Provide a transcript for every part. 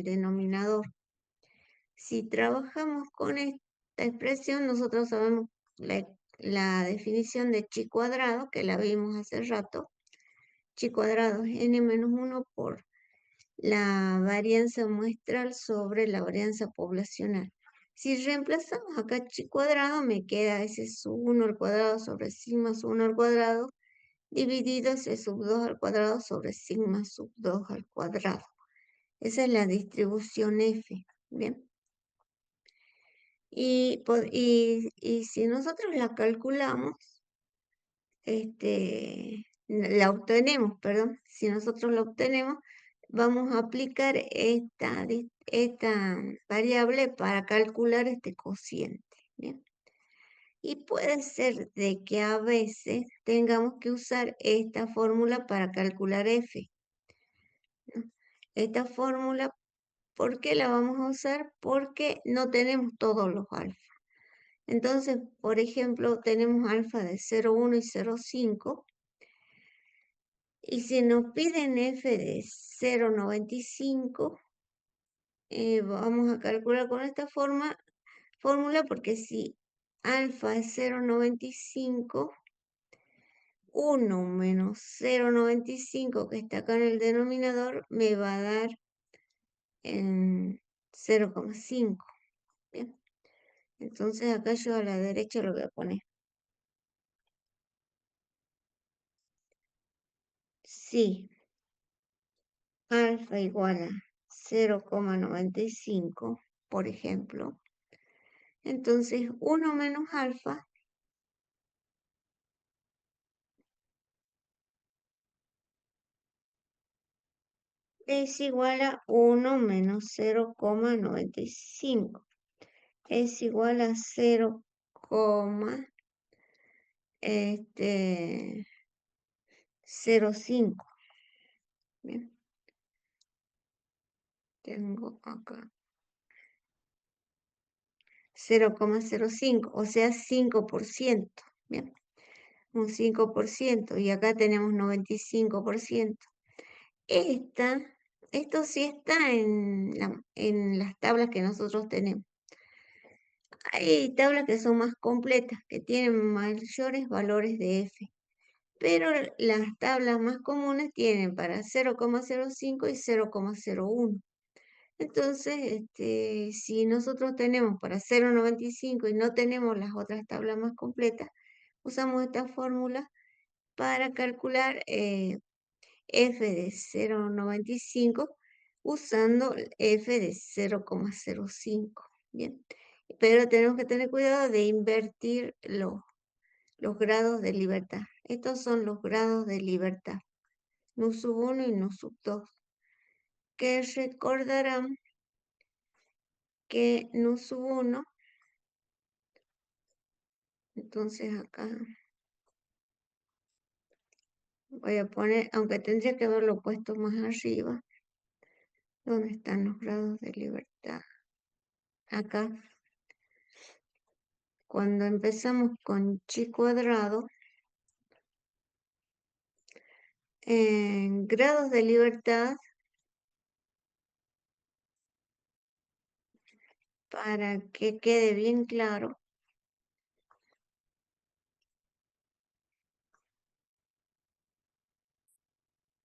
denominador. Si trabajamos con esta expresión, nosotros sabemos la definición de chi cuadrado, que la vimos hace rato. Chi cuadrado es n menos 1 por la varianza muestral sobre la varianza poblacional. Si reemplazamos acá chi cuadrado, me queda ese sub 1 al cuadrado sobre sigma sub 1 al cuadrado, dividido ese sub 2 al cuadrado sobre sigma sub 2 al cuadrado. Esa es la distribución F, ¿bien? Y si nosotros la calculamos, la obtenemos, perdón, si nosotros la obtenemos, vamos a aplicar esta variable para calcular este cociente, ¿bien? Y puede ser de que a veces tengamos que usar esta fórmula para calcular F, ¿no? Esta fórmula, ¿por qué la vamos a usar? Porque no tenemos todos los alfa. Entonces, por ejemplo, tenemos alfa de 0,1 y 0,5. Y si nos piden f de 0,95, vamos a calcular con esta fórmula, porque si alfa es 0,95, 1 menos 0,95 que está acá en el denominador me va a dar en 0,5. Bien. Entonces acá yo a la derecha lo voy a poner. Si alfa igual a 0,95, por ejemplo, entonces 1 menos alfa es igual a 1 menos 0,95. Es igual a 0,05. Bien. Tengo acá 0,05, o sea 5%. Bien. Un 5%. Y acá tenemos 95%. Esto sí está en las tablas que nosotros tenemos. Hay tablas que son más completas, que tienen mayores valores de F, pero las tablas más comunes tienen para 0,05 y 0,01. Entonces, si nosotros tenemos para 0,95 y no tenemos las otras tablas más completas, usamos esta fórmula para calcular F de 0,95 usando F de 0,05. Bien, pero tenemos que tener cuidado de invertir los grados de libertad. Estos son los grados de libertad. Nu sub 1 y nu sub 2. Que recordarán que nu sub 1, entonces acá voy a poner, aunque tendría que haberlo puesto más arriba, ¿dónde están los grados de libertad? Acá. Cuando empezamos con chi cuadrado, en grados de libertad, para que quede bien claro,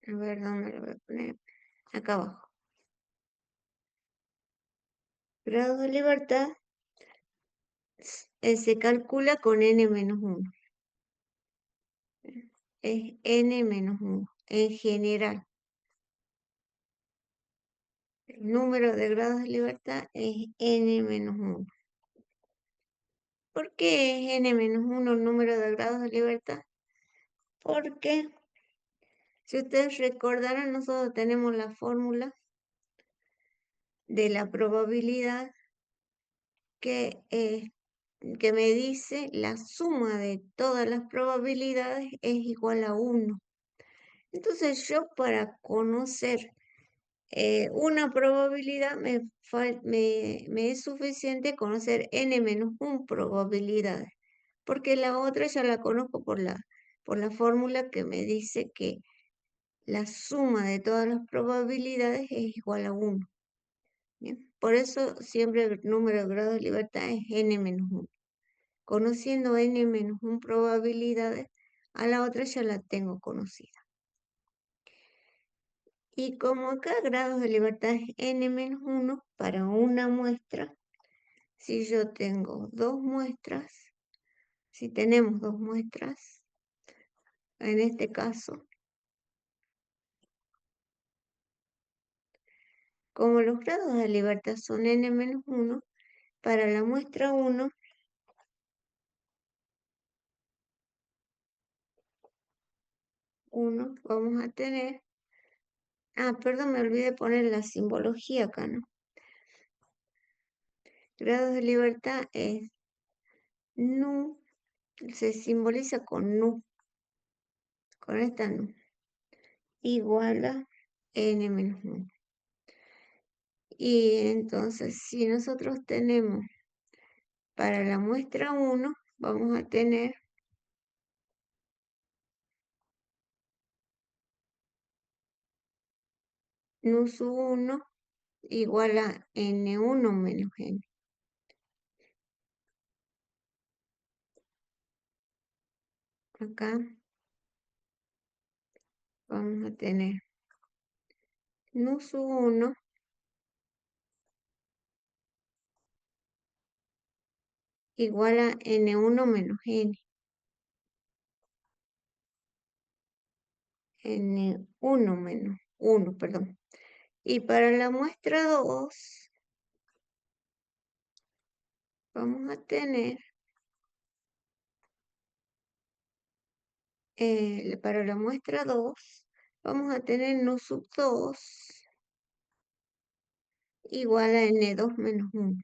a ver dónde lo voy a poner, acá abajo. Grados de libertad se calcula con n menos 1. Es n menos 1 en general. El número de grados de libertad es n menos 1. ¿Por qué es n menos 1 el número de grados de libertad? Porque, si ustedes recordarán, nosotros tenemos la fórmula de la probabilidad que me dice la suma de todas las probabilidades es igual a 1. Entonces yo, para conocer una probabilidad me es suficiente conocer n menos 1 probabilidades, porque la otra ya la conozco por la fórmula que me dice que la suma de todas las probabilidades es igual a 1. Bien. Por eso siempre el número de grados de libertad es n-1. Conociendo n-1 probabilidades, a la otra ya la tengo conocida. Y como acá grados de libertad es n-1 para una muestra, si yo tengo dos muestras, si tenemos dos muestras, en este caso, como los grados de libertad son n-1, para la muestra 1, vamos a tener, perdón, me olvidé poner la simbología acá, ¿no? Grados de libertad es nu, se simboliza con nu, con esta nu, igual a n-1. Y entonces, si nosotros tenemos para la muestra 1, vamos a tener nu sub 1 igual a n1 menos n. Acá vamos a tener nu sub 1 igual a n1 menos n. n1 menos 1, perdón. Y para la muestra 2, vamos a tener, para la muestra 2, vamos a tener nu sub 2 igual a n2 menos 1.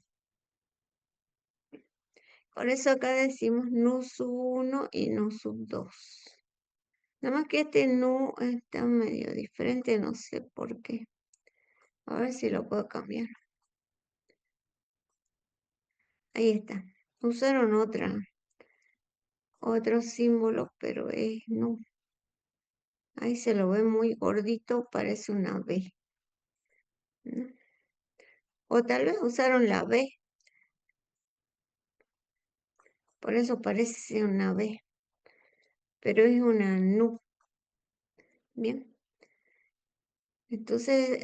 Por eso acá decimos nu sub 1 y nu sub 2. Nada más que este nu está medio diferente, no sé por qué. A ver si lo puedo cambiar. Ahí está. Usaron otro símbolo, pero es nu. Ahí se lo ve muy gordito, parece una B, ¿no? O tal vez usaron la B, por eso parece una B, pero es una nu. Bien. Entonces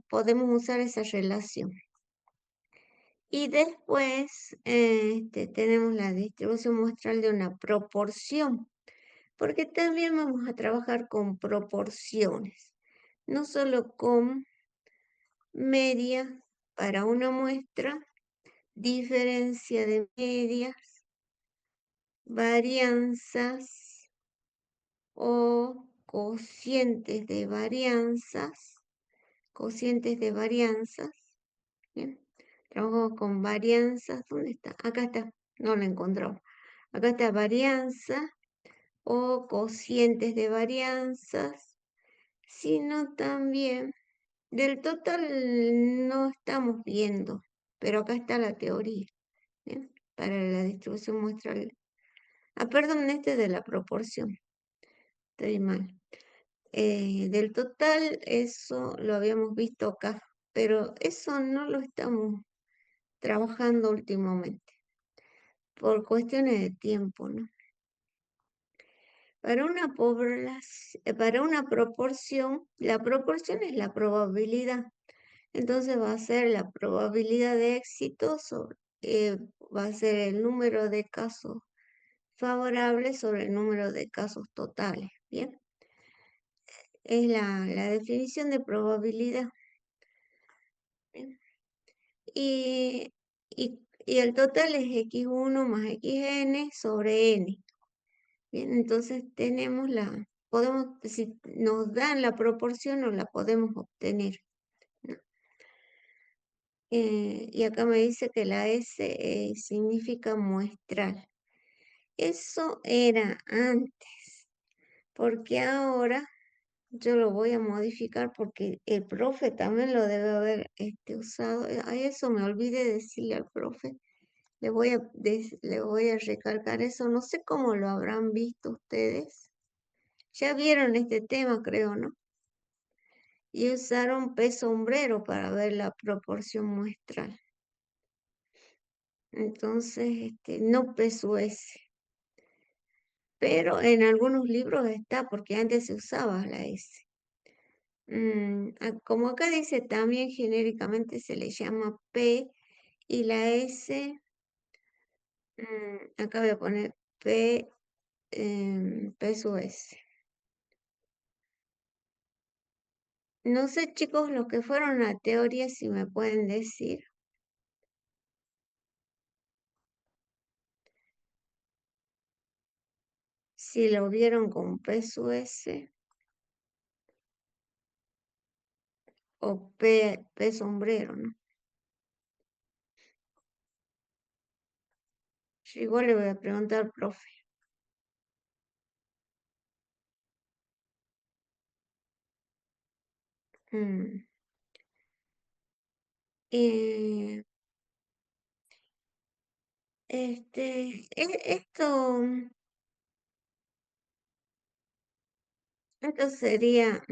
podemos usar esa relación. Y después tenemos la distribución muestral de una proporción, porque también vamos a trabajar con proporciones, no solo con media para una muestra, diferencia de medias, varianzas o cocientes de varianzas, ¿bien? Trabajamos con varianzas, ¿dónde está? Acá está, no la encontramos. Acá está varianza o cocientes de varianzas, sino también del total no estamos viendo, pero acá está la teoría, ¿bien? Para la distribución muestral. Perdón, este es de la proporción, estoy mal. Del total, eso lo habíamos visto acá, pero eso no lo estamos trabajando últimamente, por cuestiones de tiempo, ¿no? Para una proporción, la proporción es la probabilidad. Entonces va a ser la probabilidad de éxito va a ser el número de casos favorables sobre el número de casos totales. Bien, es la definición de probabilidad. Bien. Y el total es x1 más xn sobre n. Bien, entonces tenemos si nos dan la proporción, no la podemos obtener, ¿no? Y acá me dice que la S significa muestral. Eso era antes, porque ahora yo lo voy a modificar porque el profe también lo debe haber usado. A eso me olvidé decirle al profe. Le voy a recalcar eso. No sé cómo lo habrán visto ustedes. Ya vieron este tema, creo, ¿no? y usaron P sombrero para ver la proporción muestral. Entonces, no peso S. Pero en algunos libros está, porque antes se usaba la S. Como acá dice, también genéricamente se le llama P y la S, acá voy a poner P, peso S. No sé, chicos, los que fueron a teoría, si me pueden decir si lo vieron con peso S o P sombrero, ¿no? Yo igual le voy a preguntar al profe. Mm, eh, esto sería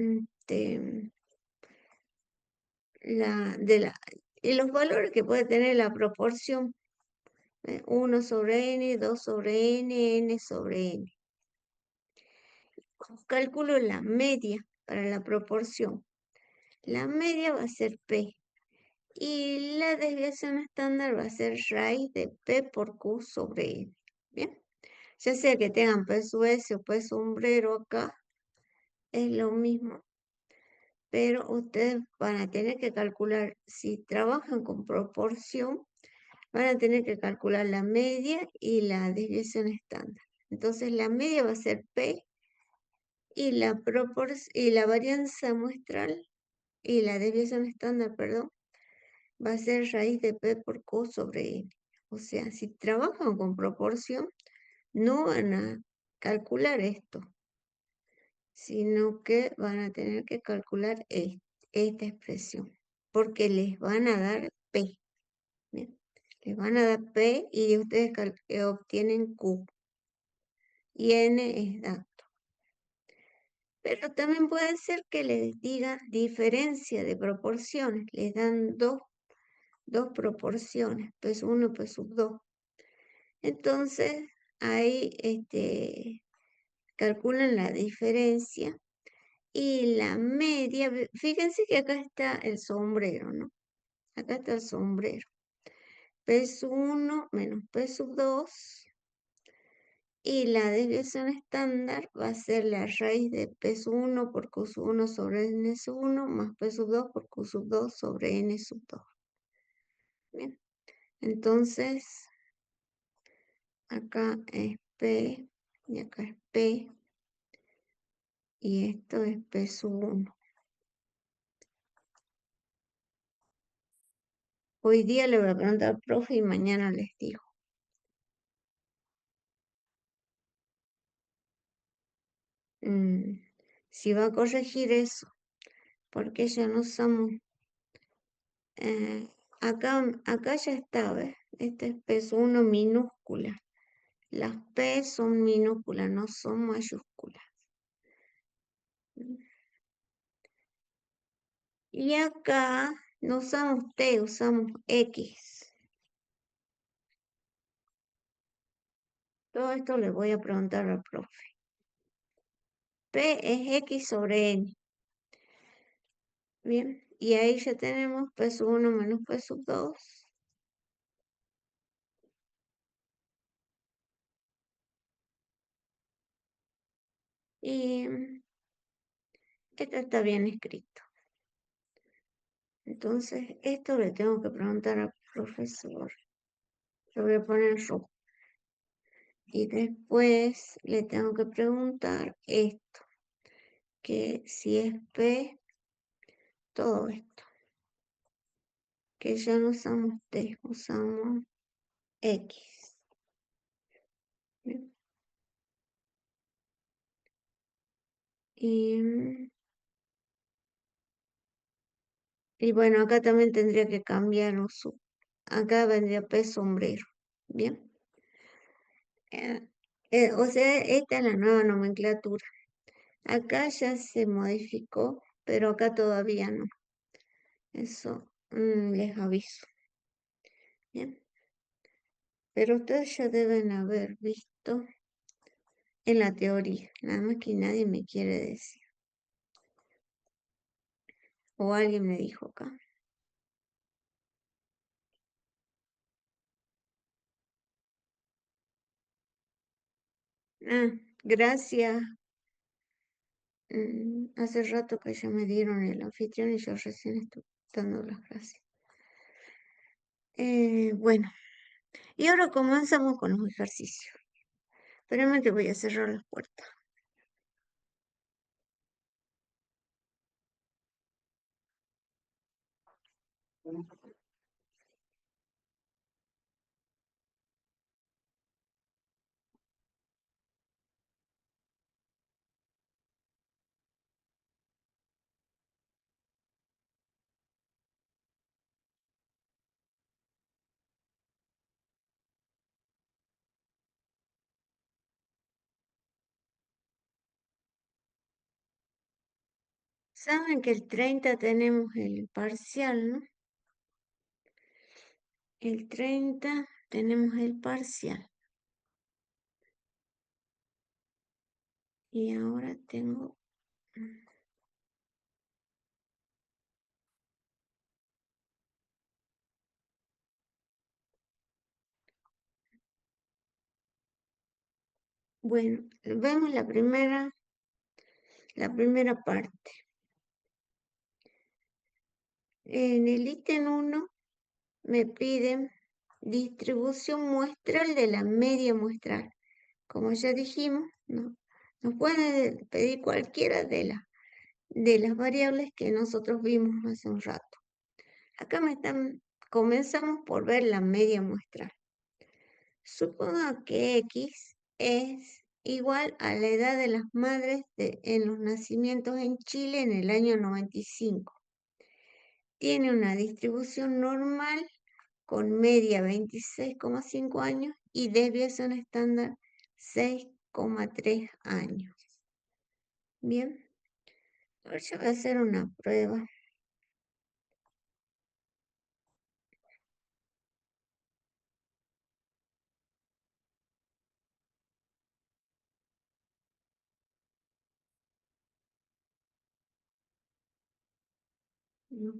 y los valores que puede tener la proporción 1 sobre n, 2 sobre n sobre n. Calculo la media para la proporción. La media va a ser P y la desviación estándar va a ser raíz de P por Q sobre N. Bien, ya sea que tengan peso S o peso sombrero acá, es lo mismo, pero ustedes van a tener que calcular, si trabajan con proporción, van a tener que calcular la media y la desviación estándar. Entonces la media va a ser P y la varianza muestral y la desviación estándar, perdón, va a ser raíz de P por Q sobre N. O sea, si trabajan con proporción, no van a calcular esto, sino que van a tener que calcular esta expresión, porque les van a dar P. ¿Bien? Les van a dar P y ustedes obtienen Q. Y N es dato. Pero también puede ser que les diga diferencia de proporciones. Les dan dos proporciones, pues 1 pues sub 2. Entonces, ahí calculan la diferencia y la media. Fíjense que acá está el sombrero, ¿no? Acá está el sombrero. P sub 1 menos P sub 2. Y la desviación estándar va a ser la raíz de P sub 1 por Q sub 1 sobre N sub 1 más P sub 2 por Q sub 2 sobre N sub 2. Bien, entonces acá es P y acá es P y esto es P sub 1. Hoy día le voy a preguntar al profe y mañana les digo. Si va a corregir eso, porque ya no usamos. Acá ya está, ¿ves? Este es P 1 minúscula. Las P son minúsculas, no son mayúsculas. Y acá no usamos T, usamos X. Todo esto le voy a preguntar al profe. P es X sobre N. Bien, y ahí ya tenemos P sub 1 menos P sub 2. Y esto está bien escrito. Entonces, esto le tengo que preguntar al profesor. Lo voy a poner rojo. Y después le tengo que preguntar esto, que si es P, todo esto. Que ya no usamos T, usamos X. Bien. Y bueno, acá también tendría que cambiar acá vendría P sombrero. Bien. O sea, esta es la nueva nomenclatura. Acá ya se modificó pero acá todavía no. Eso les aviso. Bien. Pero ustedes ya deben haber visto en la teoría, nada más que nadie me quiere decir. O alguien me dijo acá. Ah, gracias. Hace rato que ya me dieron el anfitrión y yo recién estoy dando las gracias. Bueno, y ahora comenzamos con los ejercicios. Espérame que voy a cerrar las puertas. Saben que el 30 tenemos el parcial, ¿no? El 30 tenemos el parcial. Y ahora tengo... Bueno, vemos la primera parte. En el ítem 1 me piden distribución muestral de la media muestral. Como ya dijimos, ¿no? Nos pueden pedir cualquiera de las variables que nosotros vimos hace un rato. Acá comenzamos por ver la media muestral. Suponga que X es igual a la edad de las madres en los nacimientos en Chile en el año 95. Tiene una distribución normal con media 26,5 años y desviación estándar 6,3 años. Bien, ahora yo voy a hacer una prueba. ¿No?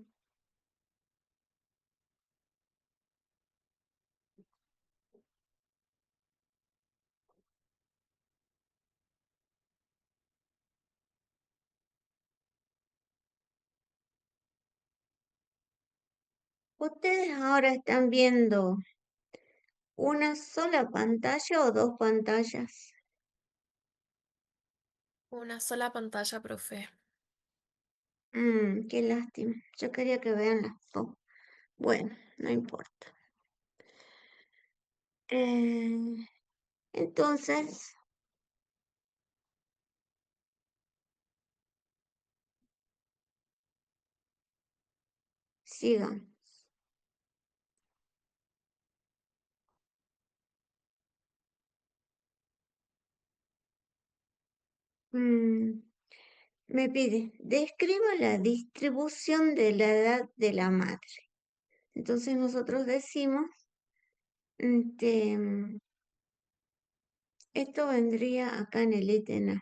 Ustedes ahora están viendo una sola pantalla o dos pantallas. Una sola pantalla, profe. Qué lástima. Yo quería que vean las dos. Bueno, no importa. Entonces, sigan. Mm, Me pide, describa la distribución de la edad de la madre. Entonces nosotros decimos, este, esto vendría acá en el ítem A.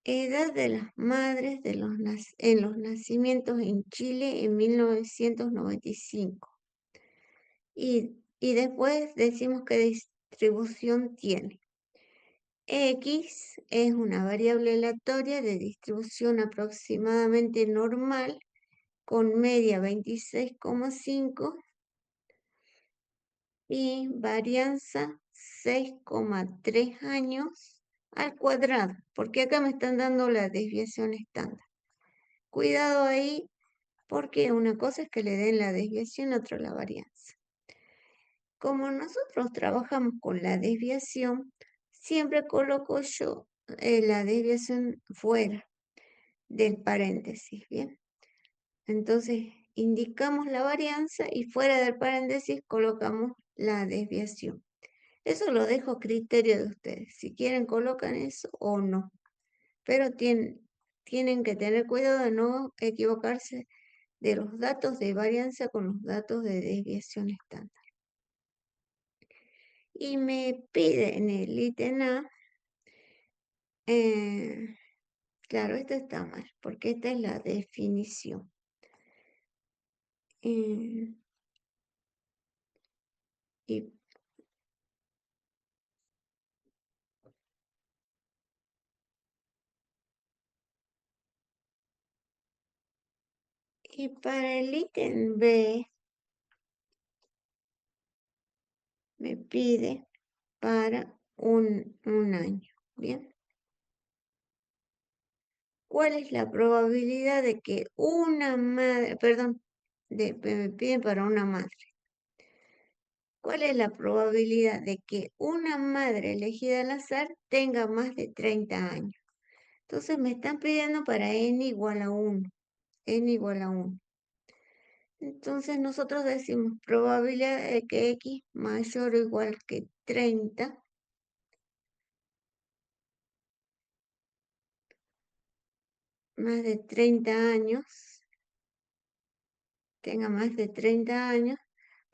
Edad de las madres en los nacimientos en Chile en 1995. Y después decimos qué distribución tiene. X es una variable aleatoria de distribución aproximadamente normal con media 26,5 y varianza 6,3 años al cuadrado, porque acá me están dando la desviación estándar. Cuidado ahí, porque una cosa es que le den la desviación, otra la varianza. Como nosotros trabajamos con la desviación, siempre coloco yo la desviación fuera del paréntesis, ¿bien? Entonces, indicamos la varianza y fuera del paréntesis colocamos la desviación. Eso lo dejo a criterio de ustedes, si quieren colocan eso o no. Pero tienen que tener cuidado de no equivocarse de los datos de varianza con los datos de desviación estándar. Y me pide en el ítem A, claro, esto está mal, porque esta es la definición. Eh, y, y para el ítem B, me pide para un año, ¿bien? ¿Cuál es la probabilidad de que una madre, perdón, me piden para una madre? ¿Cuál es la probabilidad de que una madre elegida al azar tenga más de 30 años? Entonces me están pidiendo para n igual a 1, n igual a 1. Entonces nosotros decimos probabilidad de que x mayor o igual que 30 más de 30 años, tenga más de 30 años,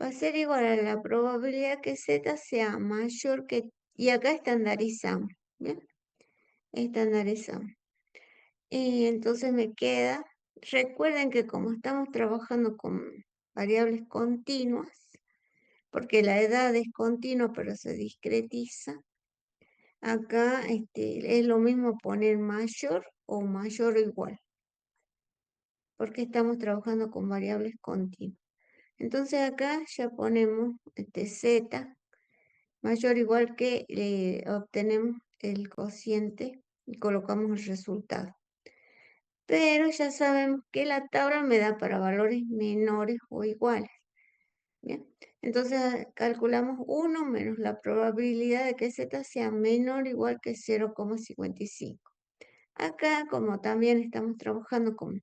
va a ser igual a la probabilidad que z sea mayor que, y acá estandarizamos, ¿bien? Estandarizamos. Y entonces me queda, recuerden que como estamos trabajando con variables continuas, porque la edad es continua pero se discretiza, acá es lo mismo poner mayor o mayor o igual, porque estamos trabajando con variables continuas. Entonces acá ya ponemos z mayor o igual que obtenemos el cociente y colocamos el resultado. Pero ya sabemos que la tabla me da para valores menores o iguales. Bien, entonces calculamos 1 menos la probabilidad de que z sea menor o igual que 0,55. Acá, como también estamos trabajando con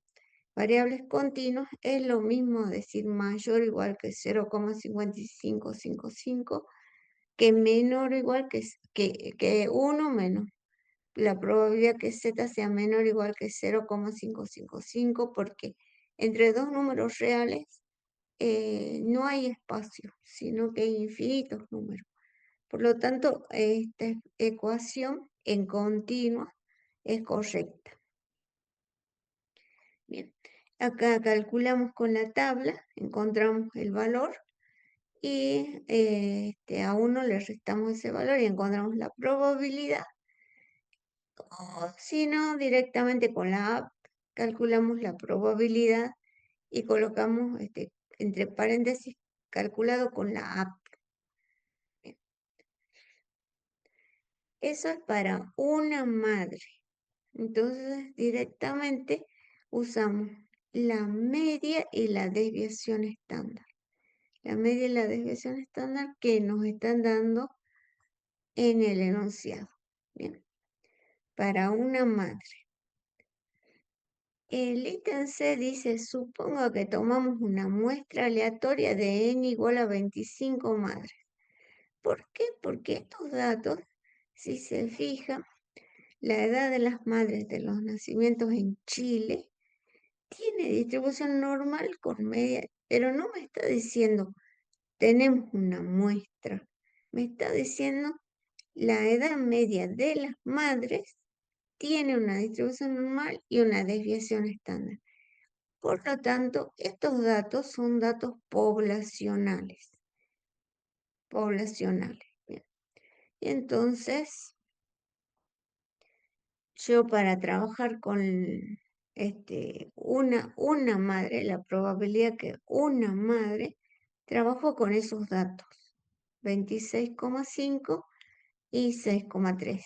variables continuas, es lo mismo decir mayor o igual que 0,5555 que menor o igual que 1 menos la probabilidad que z sea menor o igual que 0,555 porque entre dos números reales no hay espacio, sino que hay infinitos números. Por lo tanto, esta ecuación en continua es correcta. Bien, acá calculamos con la tabla, encontramos el valor y a 1 le restamos ese valor y encontramos la probabilidad. O si no, directamente con la app calculamos la probabilidad y colocamos entre paréntesis calculado con la app. Eso es para una madre. Entonces, directamente usamos la media y la desviación estándar. La media y la desviación estándar que nos están dando en el enunciado. Bien, para una madre. El ítem C dice, supongo que tomamos una muestra aleatoria de n igual a 25 madres. ¿Por qué? Porque estos datos, si se fijan, la edad de las madres de los nacimientos en Chile tiene distribución normal con media, pero no me está diciendo tenemos una muestra, me está diciendo la edad media de las madres tiene una distribución normal y una desviación estándar. Por lo tanto, estos datos son datos poblacionales. Poblacionales. Bien. Entonces, yo para trabajar con una madre, la probabilidad que una madre, trabajo con esos datos. 26,5 y 6,3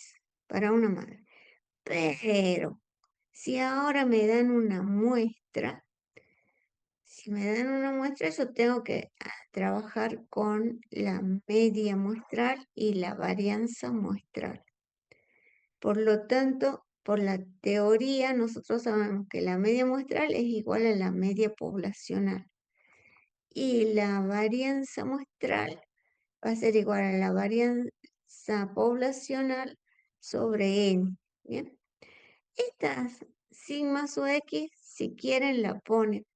para una madre. Pero, si ahora me dan una muestra, si me dan una muestra, yo tengo que trabajar con la media muestral y la varianza muestral. Por lo tanto, por la teoría, nosotros sabemos que la media muestral es igual a la media poblacional. Y la varianza muestral va a ser igual a la varianza poblacional sobre n. ¿Bien? Estas sigma sub x, si quieren la ponen,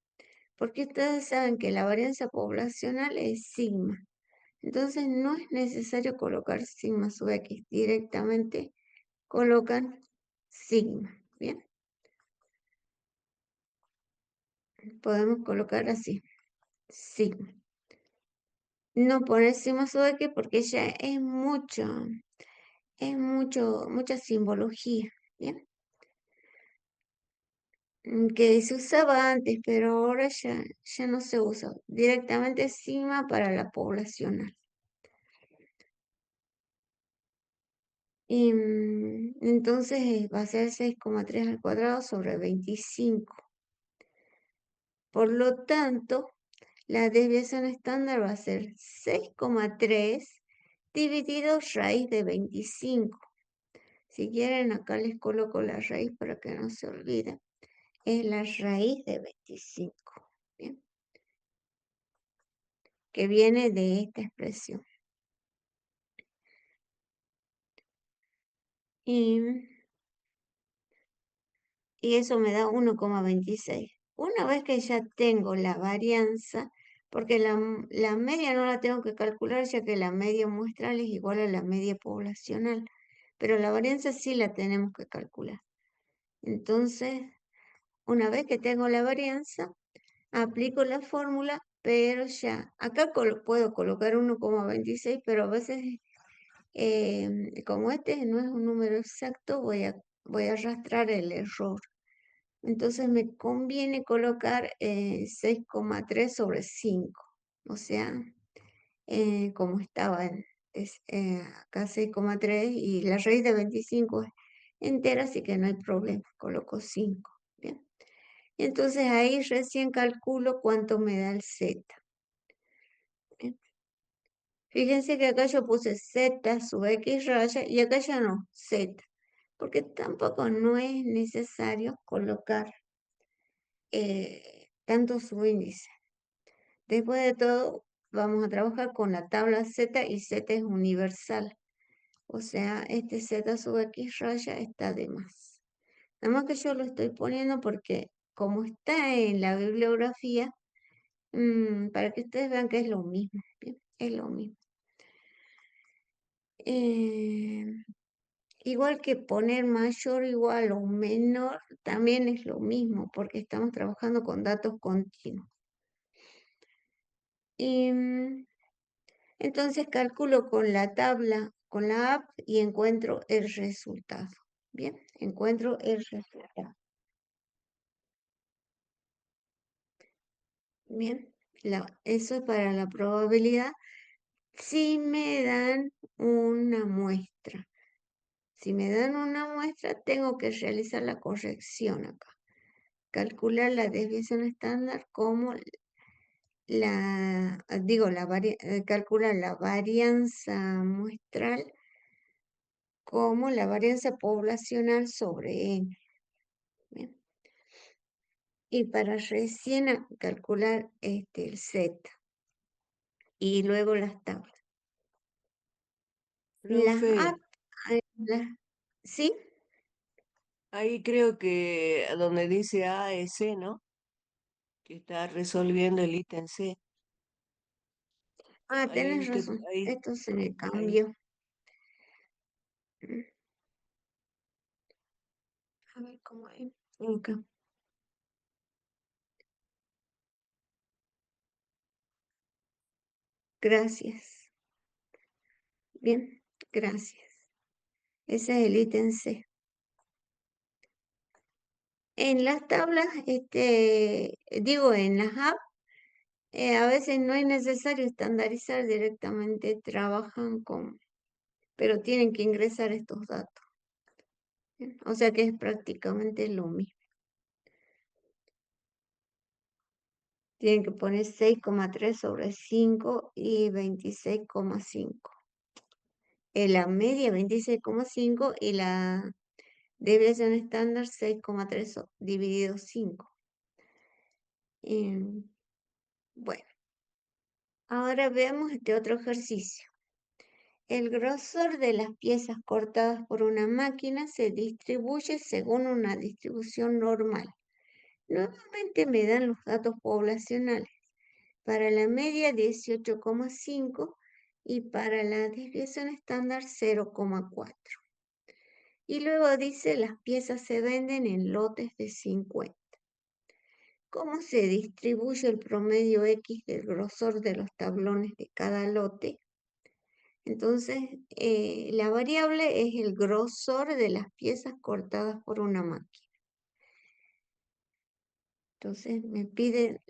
porque ustedes saben que la varianza poblacional es sigma. Entonces no es necesario colocar sigma sub x, directamente colocan sigma, ¿bien? Podemos colocar así, sigma. No poner sigma sub x porque ya mucha simbología, ¿bien? Que se usaba antes, pero ahora ya no se usa. Directamente sigma para la poblacional. Y, entonces va a ser 6,3 al cuadrado sobre 25. Por lo tanto, la desviación estándar va a ser 6,3 dividido raíz de 25. Si quieren, acá les coloco la raíz para que no se olvide. Es la raíz de 25, ¿bien? Que viene de esta expresión. Y eso me da 1,26. Una vez que ya tengo la varianza, porque la media no la tengo que calcular, ya que la media muestral es igual a la media poblacional, pero la varianza sí la tenemos que calcular. Entonces, una vez que tengo la varianza, aplico la fórmula, pero ya, acá puedo colocar 1,26, pero a veces, como este no es un número exacto, voy a arrastrar el error. Entonces me conviene colocar 6,3 sobre 5. O sea, como estaba acá 6,3 y la raíz de 25 es entera, así que no hay problema. Coloco 5. Bien. Entonces ahí recién calculo cuánto me da el z. Bien. Fíjense que acá yo puse z sub x raya y acá ya no, z. Porque tampoco no es necesario colocar tanto subíndice. Después de todo, vamos a trabajar con la tabla Z y Z es universal. O sea, este Z sub X raya está de más. Nada más que yo lo estoy poniendo porque como está en la bibliografía, para que ustedes vean que es lo mismo. Bien, es lo mismo. Eh, igual que poner mayor, igual o menor, también es lo mismo porque estamos trabajando con datos continuos. Y entonces calculo con la tabla, con la app y encuentro el resultado. Bien, encuentro el resultado. Bien, eso es para la probabilidad. Si me dan una muestra. Si me dan una muestra, tengo que realizar la corrección acá. Calcular la desviación estándar como calcular la varianza muestral como la varianza poblacional sobre n. Bien. Y para recién calcular el Z y luego las tablas. Las Profe, apps, ¿sí? ahí creo que donde dice A es C, ¿no? Que está resolviendo el ítem C. Ah, Ahí tenés usted, razón, ahí, esto se me ahí. cambió. Mm, A ver cómo es. Acá. Gracias. Bien, gracias. Ese es el ítem C. En las tablas, en las apps, a veces no es necesario estandarizar directamente, trabajan pero tienen que ingresar estos datos. Bien, o sea que es prácticamente lo mismo. Tienen que poner 6,3 sobre 5 y 26,5. La media 26,5 y la desviación estándar 6,3 dividido 5. Bueno, ahora veamos este otro ejercicio. El grosor de las piezas cortadas por una máquina se distribuye según una distribución normal. Nuevamente me dan los datos poblacionales. Para la media 18,5 y para la desviación estándar 0,4. Y luego dice las piezas se venden en lotes de 50. ¿Cómo se distribuye el promedio X del grosor de los tablones de cada lote? Entonces, la variable es el grosor de las piezas cortadas por una máquina. Entonces, me pide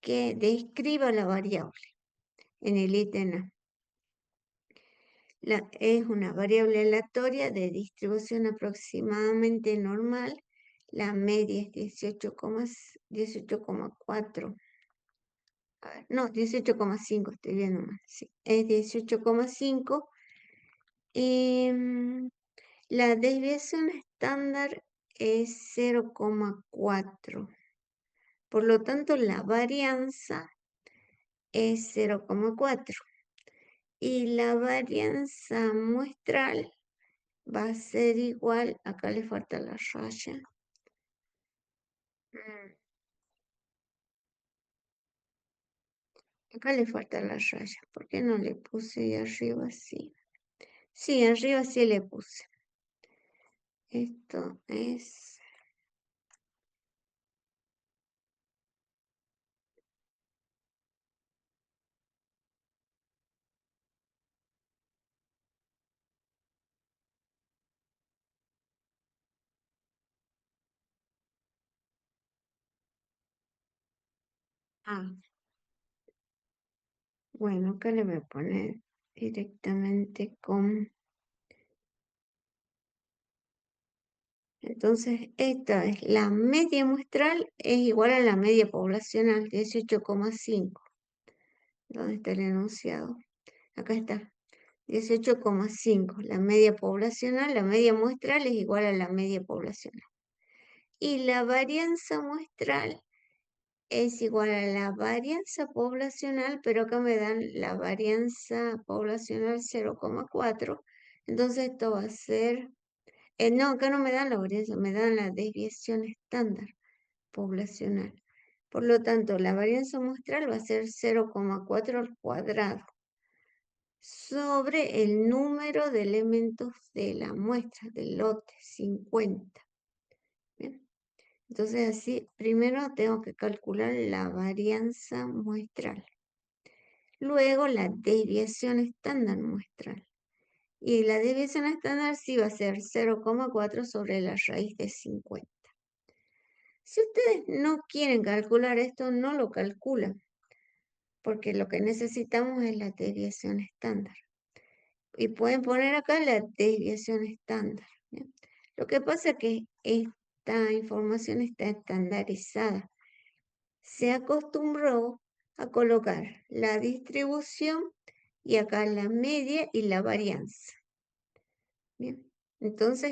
que describa la variable en el ítem A. Es una variable aleatoria de distribución aproximadamente normal. La media es 18,4. A ver, no, 18,5, estoy viendo mal. Sí, es 18,5. La desviación estándar es 0,4. Por lo tanto, la varianza es 0,4. Y la varianza muestral va a ser igual, acá le falta la raya. Acá le falta la raya. ¿Por qué no le puse ahí arriba así? Sí, arriba sí le puse. Esto es... Ah, bueno, acá le voy a poner directamente con... Entonces, esta es la media muestral, es igual a la media poblacional, 18,5. ¿Dónde está el enunciado? Acá está, 18,5. La media poblacional, la media muestral es igual a la media poblacional. Y la varianza muestral es igual a la varianza poblacional, pero acá me dan la varianza poblacional 0,4. Entonces esto va a ser... no, acá no me dan la varianza, me dan la desviación estándar poblacional. Por lo tanto, la varianza muestral va a ser 0,4 al cuadrado sobre el número de elementos de la muestra del lote, 50. ¿Bien? Entonces así, primero tengo que calcular la varianza muestral. Luego la desviación estándar muestral. Y la desviación estándar sí va a ser 0,4 sobre la raíz de 50. Si ustedes no quieren calcular esto, no lo calculan, porque lo que necesitamos es la desviación estándar. Y pueden poner acá la desviación estándar. ¿Bien? Lo que pasa es que esta información está estandarizada. Se acostumbró a colocar la distribución y acá la media y la varianza. Bien. Entonces,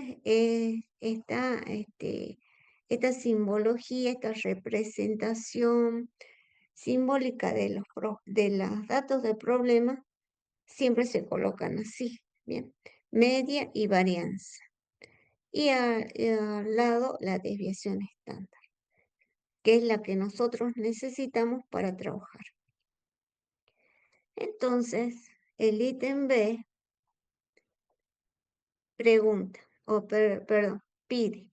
esta simbología, esta representación simbólica de los datos del problema siempre se colocan así, bien, media y varianza. Y al lado la desviación estándar, que es la que nosotros necesitamos para trabajar. Entonces, el ítem B pregunta, perdón, pide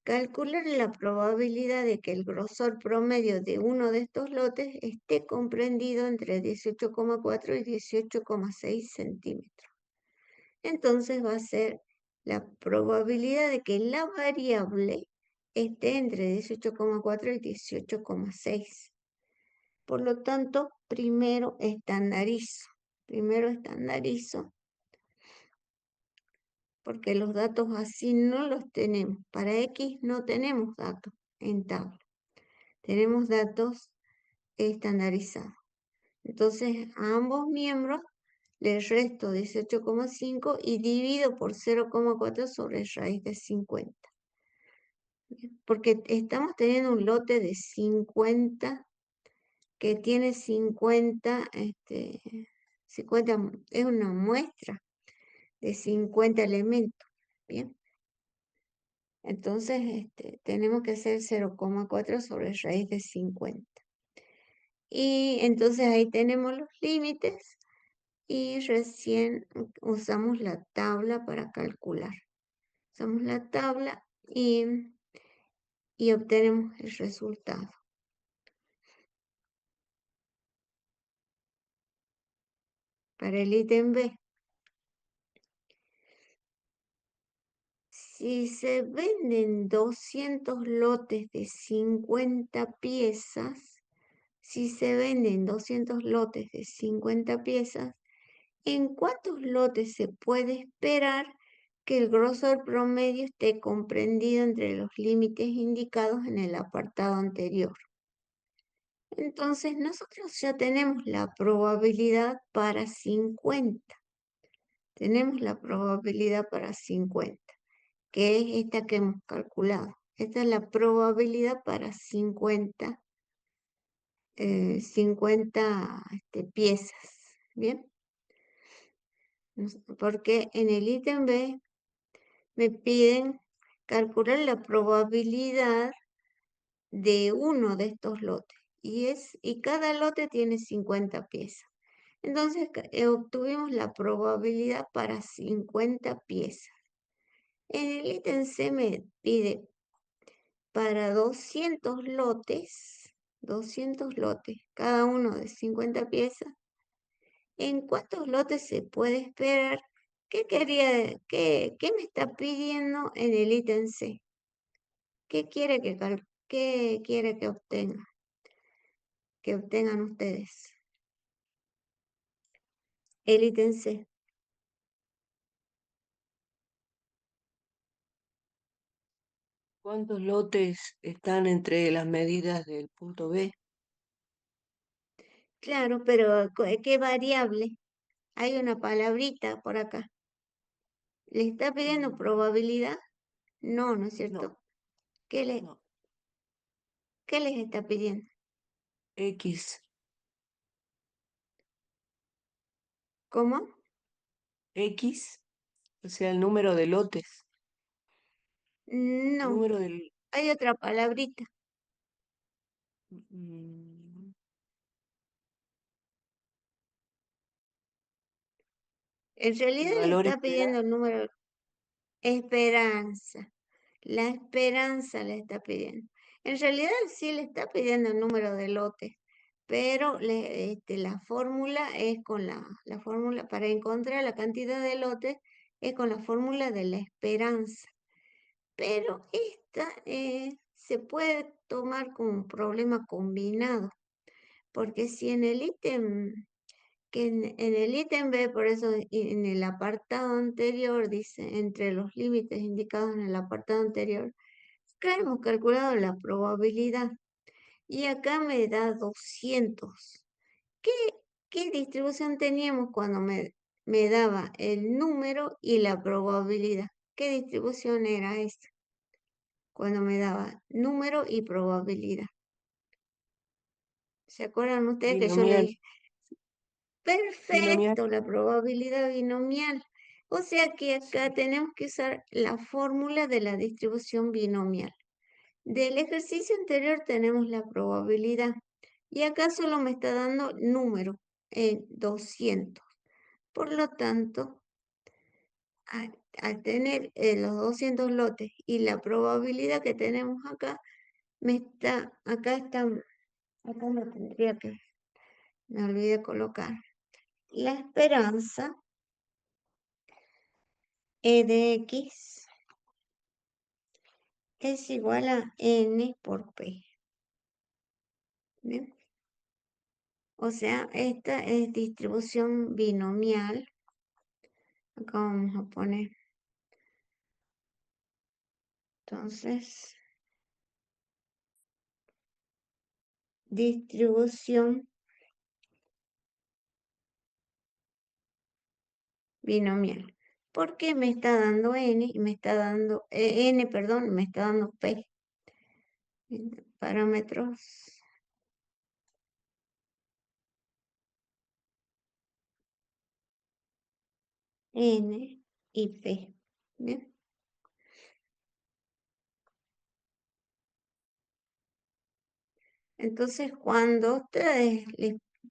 calcular la probabilidad de que el grosor promedio de uno de estos lotes esté comprendido entre 18,4 y 18,6 centímetros. Entonces va a ser la probabilidad de que la variable esté entre 18,4 y 18,6. Por lo tanto, primero estandarizo. Porque los datos así no los tenemos. Para X no tenemos datos en tabla. Tenemos datos estandarizados. Entonces, a ambos miembros le resto 18,5 y divido por 0,4 sobre raíz de 50. Porque estamos teniendo un lote de 50 que tiene 50 es una muestra de 50 elementos, ¿bien? Entonces, tenemos que hacer 0,4 sobre raíz de 50. Y entonces ahí tenemos los límites y recién usamos la tabla para calcular. Usamos la tabla y obtenemos el resultado. Para el ítem B, si se venden 200 lotes de 50 piezas, si se venden 200 lotes de 50 piezas, ¿en cuántos lotes se puede esperar que el grosor promedio esté comprendido entre los límites indicados en el apartado anterior? Entonces nosotros ya tenemos la probabilidad para 50. Tenemos la probabilidad para 50, que es esta que hemos calculado. Esta es la probabilidad para 50, 50 piezas. ¿Bien? Porque en el ítem B me piden calcular la probabilidad de uno de estos lotes. Y cada lote tiene 50 piezas. Entonces obtuvimos la probabilidad para 50 piezas. En el ítem C me pide para 200 lotes, cada uno de 50 piezas. ¿En cuántos lotes se puede esperar? ¿Qué me está pidiendo en el ítem C? ¿Qué quiere que obtenga? Que obtengan ustedes. El ítem C. ¿Cuántos lotes están entre las medidas del punto B? Claro, pero ¿qué variable? Hay una palabrita por acá. ¿Le está pidiendo Mm, probabilidad? No, ¿no es no, cierto? ¿Qué no. les está pidiendo? X, ¿Cómo? X, o sea, el número de lotes. No, Número del... hay otra palabrita. mm, En realidad el le valor está esperado. pidiendo el número esperanza. La esperanza le está pidiendo. En realidad sí le está pidiendo el número de lotes, pero la fórmula es con la fórmula para encontrar la cantidad de lotes es con la fórmula de la esperanza. Pero esta se puede tomar como un problema combinado, porque si en el ítem en el ítem B, por eso en el apartado anterior dice, entre los límites indicados en el apartado anterior, acá hemos calculado la probabilidad y acá me da 200. ¿Qué, qué distribución teníamos cuando me daba el número y la probabilidad? ¿Qué distribución era esa? Cuando me daba número y probabilidad. ¿Se acuerdan ustedes que yo le Binomial, dije? binomial. Perfecto, la probabilidad binomial. O sea que acá Sí. tenemos que usar la fórmula de la distribución binomial. Del ejercicio anterior tenemos la probabilidad y acá solo me está dando número, 200. Por lo tanto, al tener los 200 lotes y la probabilidad que tenemos acá, acá lo tendría que, me olvidé colocar. La esperanza E de X es igual a N por P. ¿Bien? O sea, esta es distribución binomial. Acá vamos a poner, entonces, distribución binomial. Porque me está dando N y me está dando, N, perdón, me está dando P. Parámetros N y P. ¿Bien? Entonces, cuando ustedes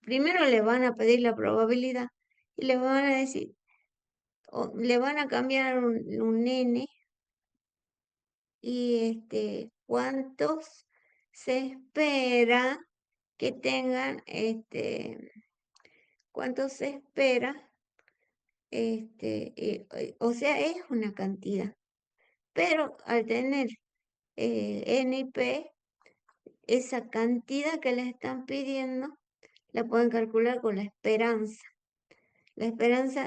primero le van a pedir la probabilidad y le van a decir, o le van a cambiar un N y cuántos se espera que tengan, cuántos se espera, o sea, es una cantidad, pero al tener N y P, esa cantidad que les están pidiendo, la pueden calcular con la esperanza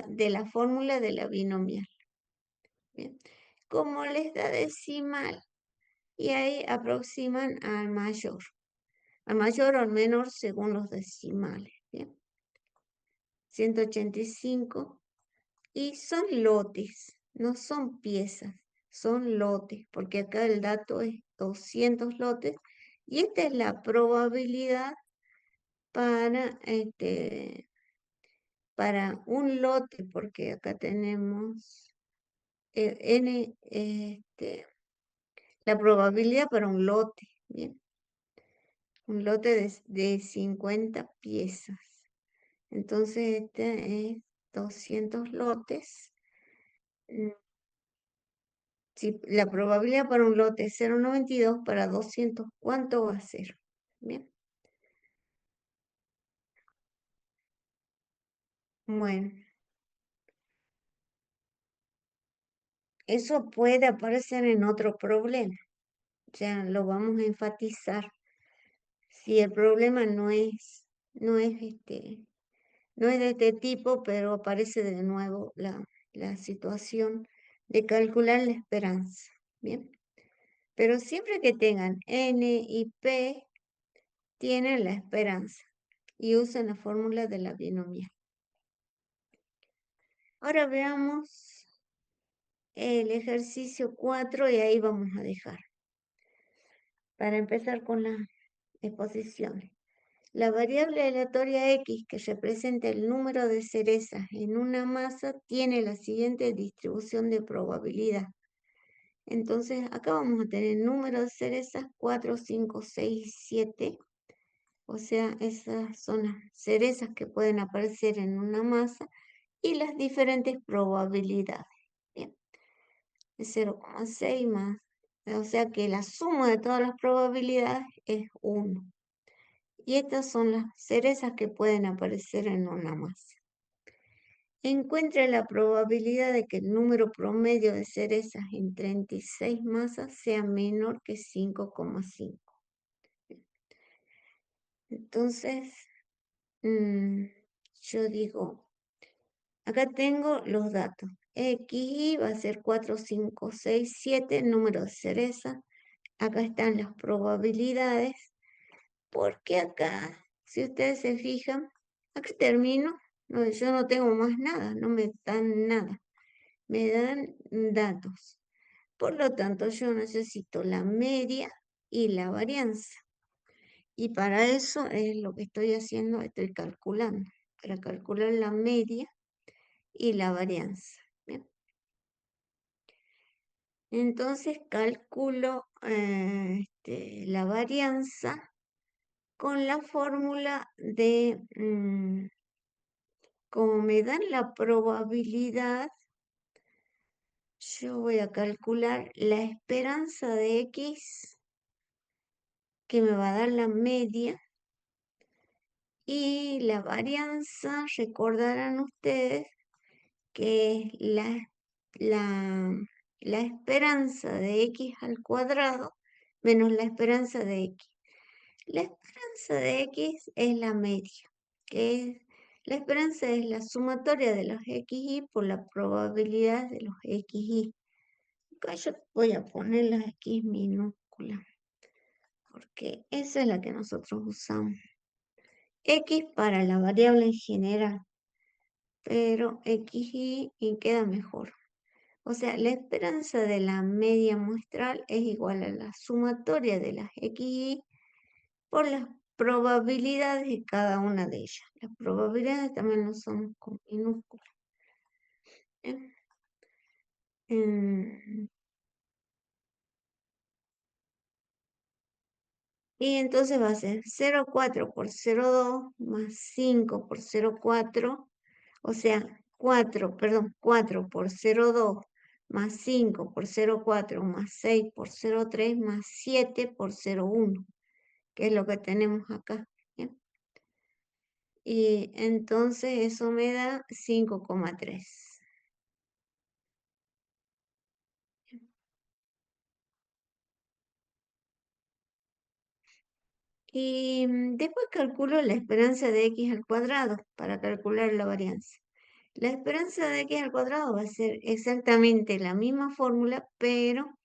de la fórmula de la binomial. Bien. Como les da decimal, y ahí aproximan al mayor o al menor según los decimales. Bien. 185, y son lotes, no son piezas, son lotes, porque acá el dato es 200 lotes, y esta es la probabilidad para, para un lote, porque acá tenemos n, la probabilidad para un lote, bien, un lote de 50 piezas. Entonces este es 200 lotes. Si la probabilidad para un lote es 0,92, para 200, ¿cuánto va a ser? Bien. Bueno, eso puede aparecer en otro problema. Ya lo vamos a enfatizar. Si el problema no es no es de este tipo, pero aparece de nuevo la situación de calcular la esperanza. Bien. Pero siempre que tengan N y P, tienen la esperanza y usan la fórmula de la binomial. Ahora veamos el ejercicio 4 y ahí vamos a dejar. Para empezar con las exposiciones. La variable aleatoria X que representa el número de cerezas en una masa tiene la siguiente distribución de probabilidad. Entonces acá vamos a tener el número de cerezas 4, 5, 6, 7. O sea, esas son las cerezas que pueden aparecer en una masa y las diferentes probabilidades. Bien, de 0,6 más. O sea que la suma de todas las probabilidades es 1. Y estas son las cerezas que pueden aparecer en una masa. Encuentre la probabilidad de que el número promedio de cerezas en 36 masas sea menor que 5,5. Entonces, yo digo, acá tengo los datos. XY va a ser 4, 5, 6, 7, número de cerezas. Acá están las probabilidades, porque acá, si ustedes se fijan, acá termino, yo no tengo más nada, no me dan nada, me dan datos. Por lo tanto, yo necesito la media y la varianza. Y para eso es lo que estoy haciendo, estoy calculando, para calcular la media y la varianza. ¿Bien? Entonces calculo la varianza con la fórmula de, como me dan la probabilidad, yo voy a calcular la esperanza de X, que me va a dar la media, y la varianza, recordarán ustedes, que es la esperanza de X al cuadrado menos la esperanza de X. La esperanza de X es la media, que es, la esperanza es la sumatoria de los XY por la probabilidad de los XY. Acá yo voy a poner la X minúscula, porque esa es la que nosotros usamos. X para la variable en general, pero XY y queda mejor. O sea, la esperanza de la media muestral es igual a la sumatoria de las XY por las probabilidades de cada una de ellas. Las probabilidades también lo son con minúsculas. Bien. Mm, Y entonces va a ser 0,4 por 0,2 más 5 por 0,4, o sea, 4 por 0,2 más 5 por 0,4 más 6 por 0,3 más 7 por 0,1, que es lo que tenemos acá. ¿Bien? Y entonces eso me da 5,3. Y después calculo la esperanza de x al cuadrado para calcular la varianza. La esperanza de x al cuadrado va a ser exactamente la misma fórmula, pero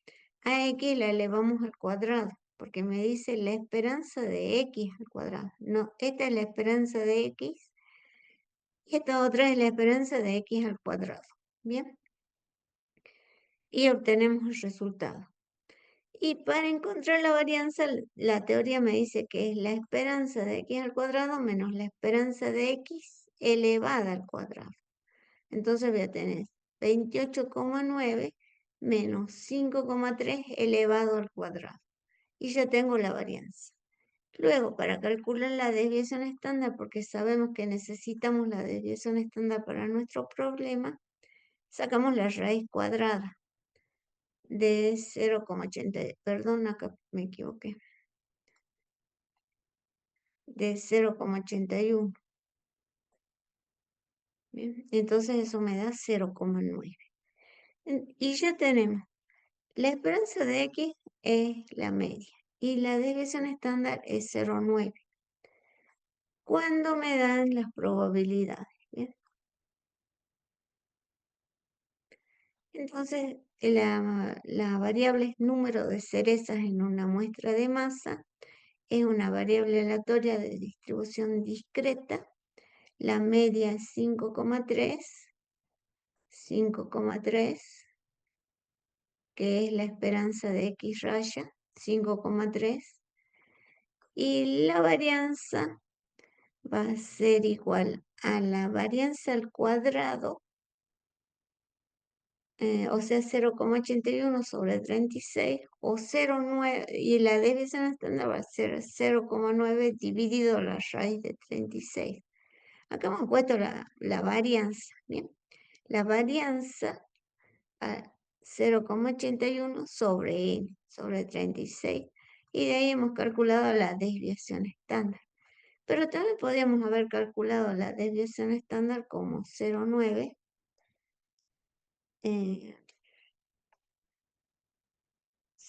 a x la elevamos al cuadrado, porque me dice la esperanza de x al cuadrado. No, esta es la esperanza de x y esta otra es la esperanza de x al cuadrado. Bien, y obtenemos el resultado. Y para encontrar la varianza, la teoría me dice que es la esperanza de x al cuadrado menos la esperanza de x elevada al cuadrado. Entonces voy a tener 28,9 menos 5,3 elevado al cuadrado. Y ya tengo la varianza. Luego, para calcular la desviación estándar, porque sabemos que necesitamos la desviación estándar para nuestro problema, sacamos la raíz cuadrada de 0,80. Perdón, acá me equivoqué. De 0,81. Bien, entonces eso me da 0,9. Y ya tenemos. La esperanza de x es la media y la desviación estándar es 0,9. ¿Cuándo me dan las probabilidades? ¿Bien? Entonces, la variable número de cerezas en una muestra de masa es una variable aleatoria de distribución discreta. La media es 5,3, que es la esperanza de x raya, 5,3. Y la varianza va a ser igual a la varianza al cuadrado, o sea, 0,81 sobre 36, o 0,9, y la desviación estándar va a ser 0,9 dividido la raíz de 36. Acá hemos puesto la varianza, ¿bien? La varianza a 0,81 sobre n, sobre 36, y de ahí hemos calculado la desviación estándar. Pero también podríamos haber calculado la desviación estándar como 0,9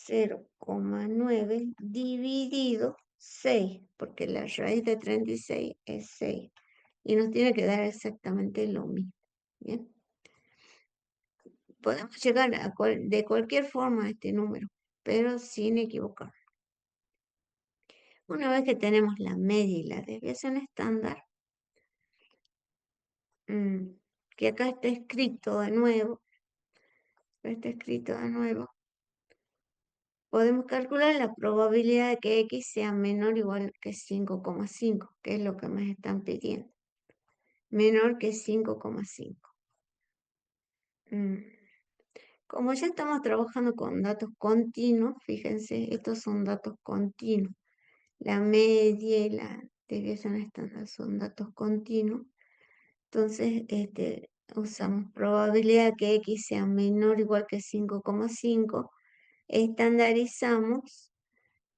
0,9 dividido 6, porque la raíz de 36 es 6. Y nos tiene que dar exactamente lo mismo. Bien. Podemos llegar de cualquier forma a este número, pero sin equivocar. Una vez que tenemos la media y la desviación estándar, que acá está escrito de nuevo, podemos calcular la probabilidad de que x sea menor o igual que 5,5, que es lo que me están pidiendo. Menor que 5,5. Como ya estamos trabajando con datos continuos, fíjense, estos son datos continuos. La media y la desviación estándar son datos continuos. Entonces, usamos probabilidad que x sea menor o igual que 5,5. Estandarizamos.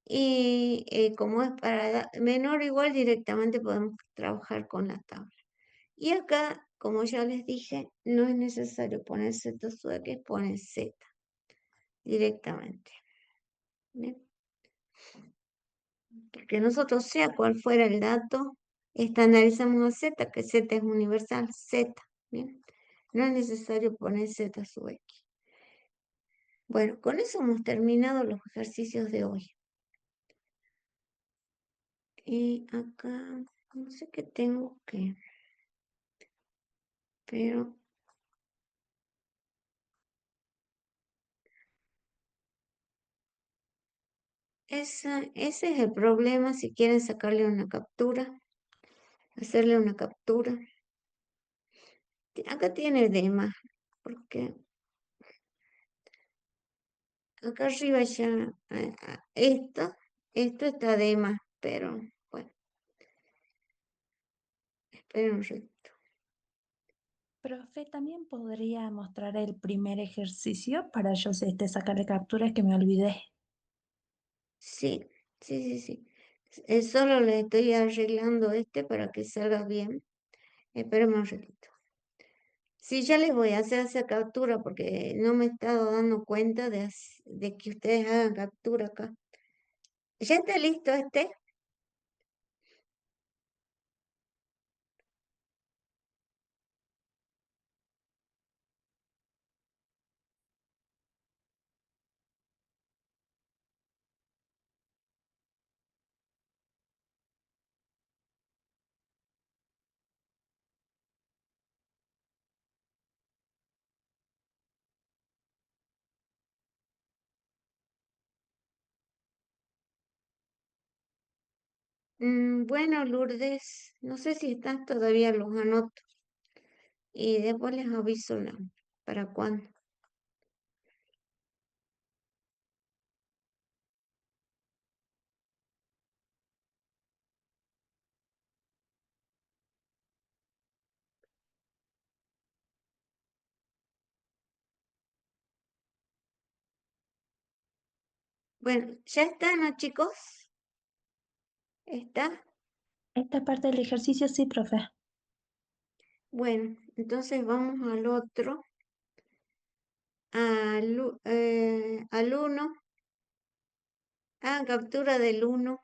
Y como es para menor o igual, directamente podemos trabajar con la tabla. Y acá, como ya les dije, no es necesario poner z sub x, ponen z directamente. ¿Bien? Porque nosotros, sea cual fuera el dato, estandarizamos a z, que z es universal, z. ¿Bien? No es necesario poner z sub x. Bueno, con eso hemos terminado los ejercicios de hoy. Y acá, no sé qué tengo que... Pero ese es el problema si quieren sacarle una captura, hacerle una captura. Acá tiene de más. porque acá arriba ya, esto está de más, pero bueno, esperen un ratito. Profe, ¿también podría mostrar el primer ejercicio para yo sacarle capturas que me olvidé? Sí, sí, sí, sí. Solo le estoy arreglando para que salga bien. Espérenme un ratito. Sí, ya les voy a hacer esa captura porque no me he estado dando cuenta de que ustedes hagan captura acá. ¿Ya está listo este? Bueno, Lourdes, no sé si están todavía, los anoto y después les aviso para cuándo. Bueno, ¿ya están, no, chicos? ¿Está? Esta parte del ejercicio sí, profe. Bueno, entonces vamos al otro, al uno. Captura del uno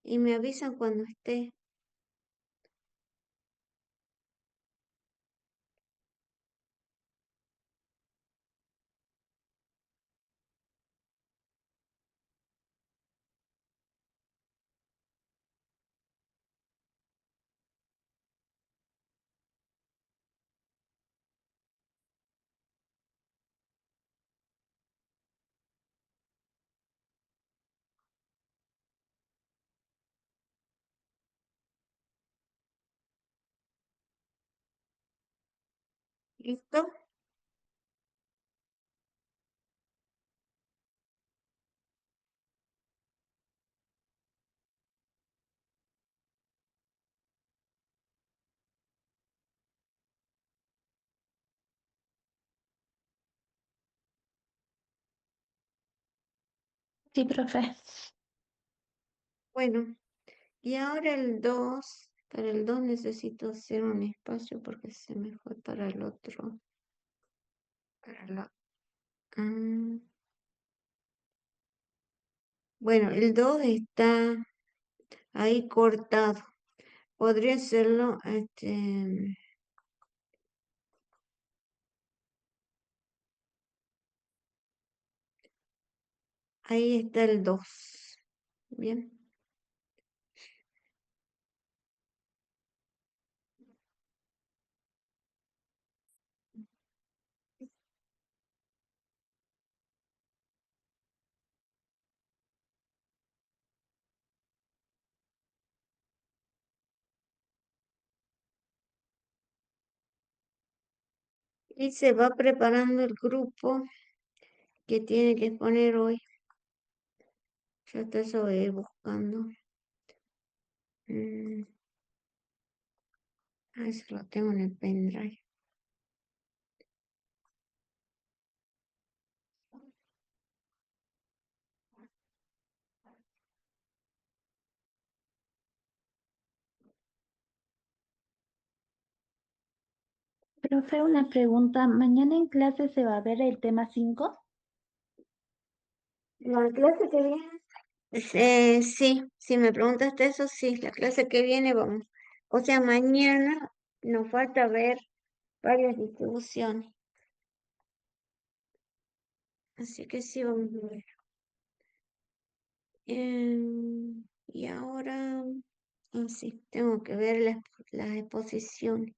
y me avisan cuando esté. ¿Listo? Sí, profe. Bueno, y ahora el 2. Para el 2 necesito hacer un espacio porque se me fue para el otro. Para ah, bueno, el 2 está ahí cortado. Podría hacerlo, ahí está el 2. Bien. Y se va preparando el grupo que tiene que exponer hoy. Ya está eso buscando. Mm, eso lo tengo en el pendrive. Profe, una pregunta. ¿Mañana en clase se va a ver el tema 5? La clase que viene, sí, si me preguntaste eso, sí, la clase que viene vamos. O sea, mañana nos falta ver varias distribuciones. Así que sí, vamos a ver. Y ahora, sí, tengo que ver las exposiciones.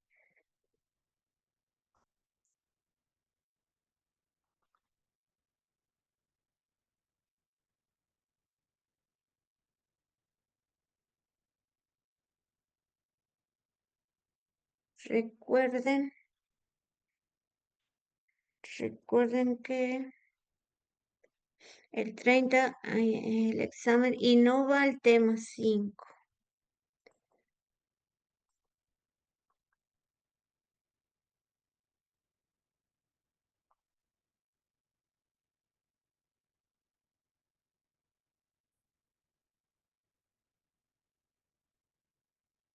Recuerden, recuerden que el 30 hay el examen y no va al tema 5.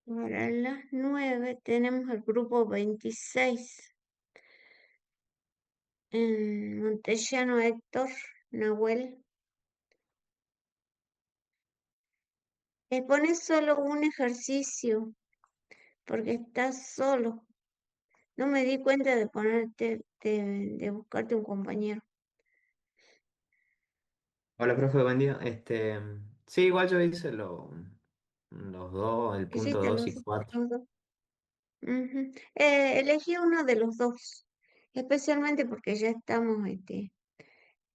Para las 9 tenemos el grupo 26. En Montellano Héctor, Nahuel. Pones solo un ejercicio, porque estás solo. No me di cuenta de ponerte, de buscarte un compañero. Hola, profe, buen día. Sí, igual yo hice los dos, el punto ¿Hiciste 2 y 4. los dos? Ujú. Elegí uno de los dos, especialmente porque ya estamos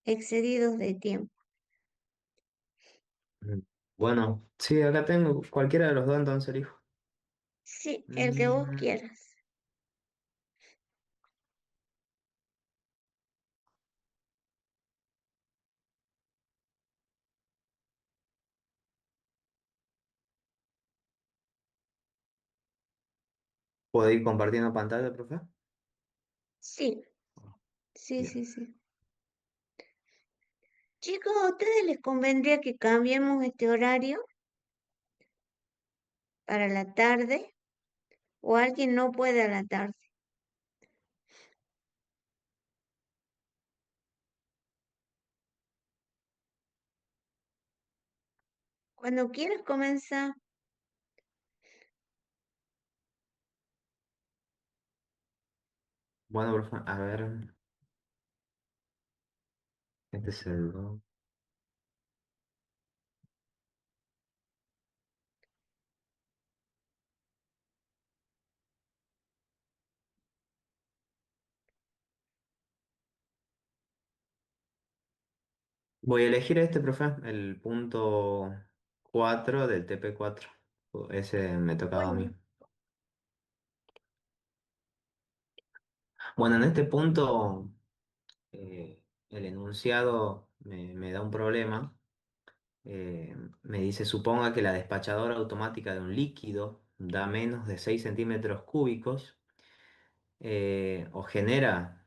excedidos de tiempo. Bueno, sí, acá tengo cualquiera de los dos, entonces elijo. Sí, el que vos Mm, quieras. ¿Puedo ir compartiendo pantalla, profe? Sí, sí, Bien. sí, sí. Chicos, ¿a ustedes les convendría que cambiemos este horario para la tarde o alguien no puede a la tarde? Cuando quieras comenzar. Bueno, profe, a ver, este es el 2. Voy a elegir este, profe, el punto 4 del TP4. Ese me tocaba a mí. Bueno, Bueno, en este punto el enunciado me da un problema. Me dice, suponga que la despachadora automática de un líquido da menos de 6 centímetros cúbicos o genera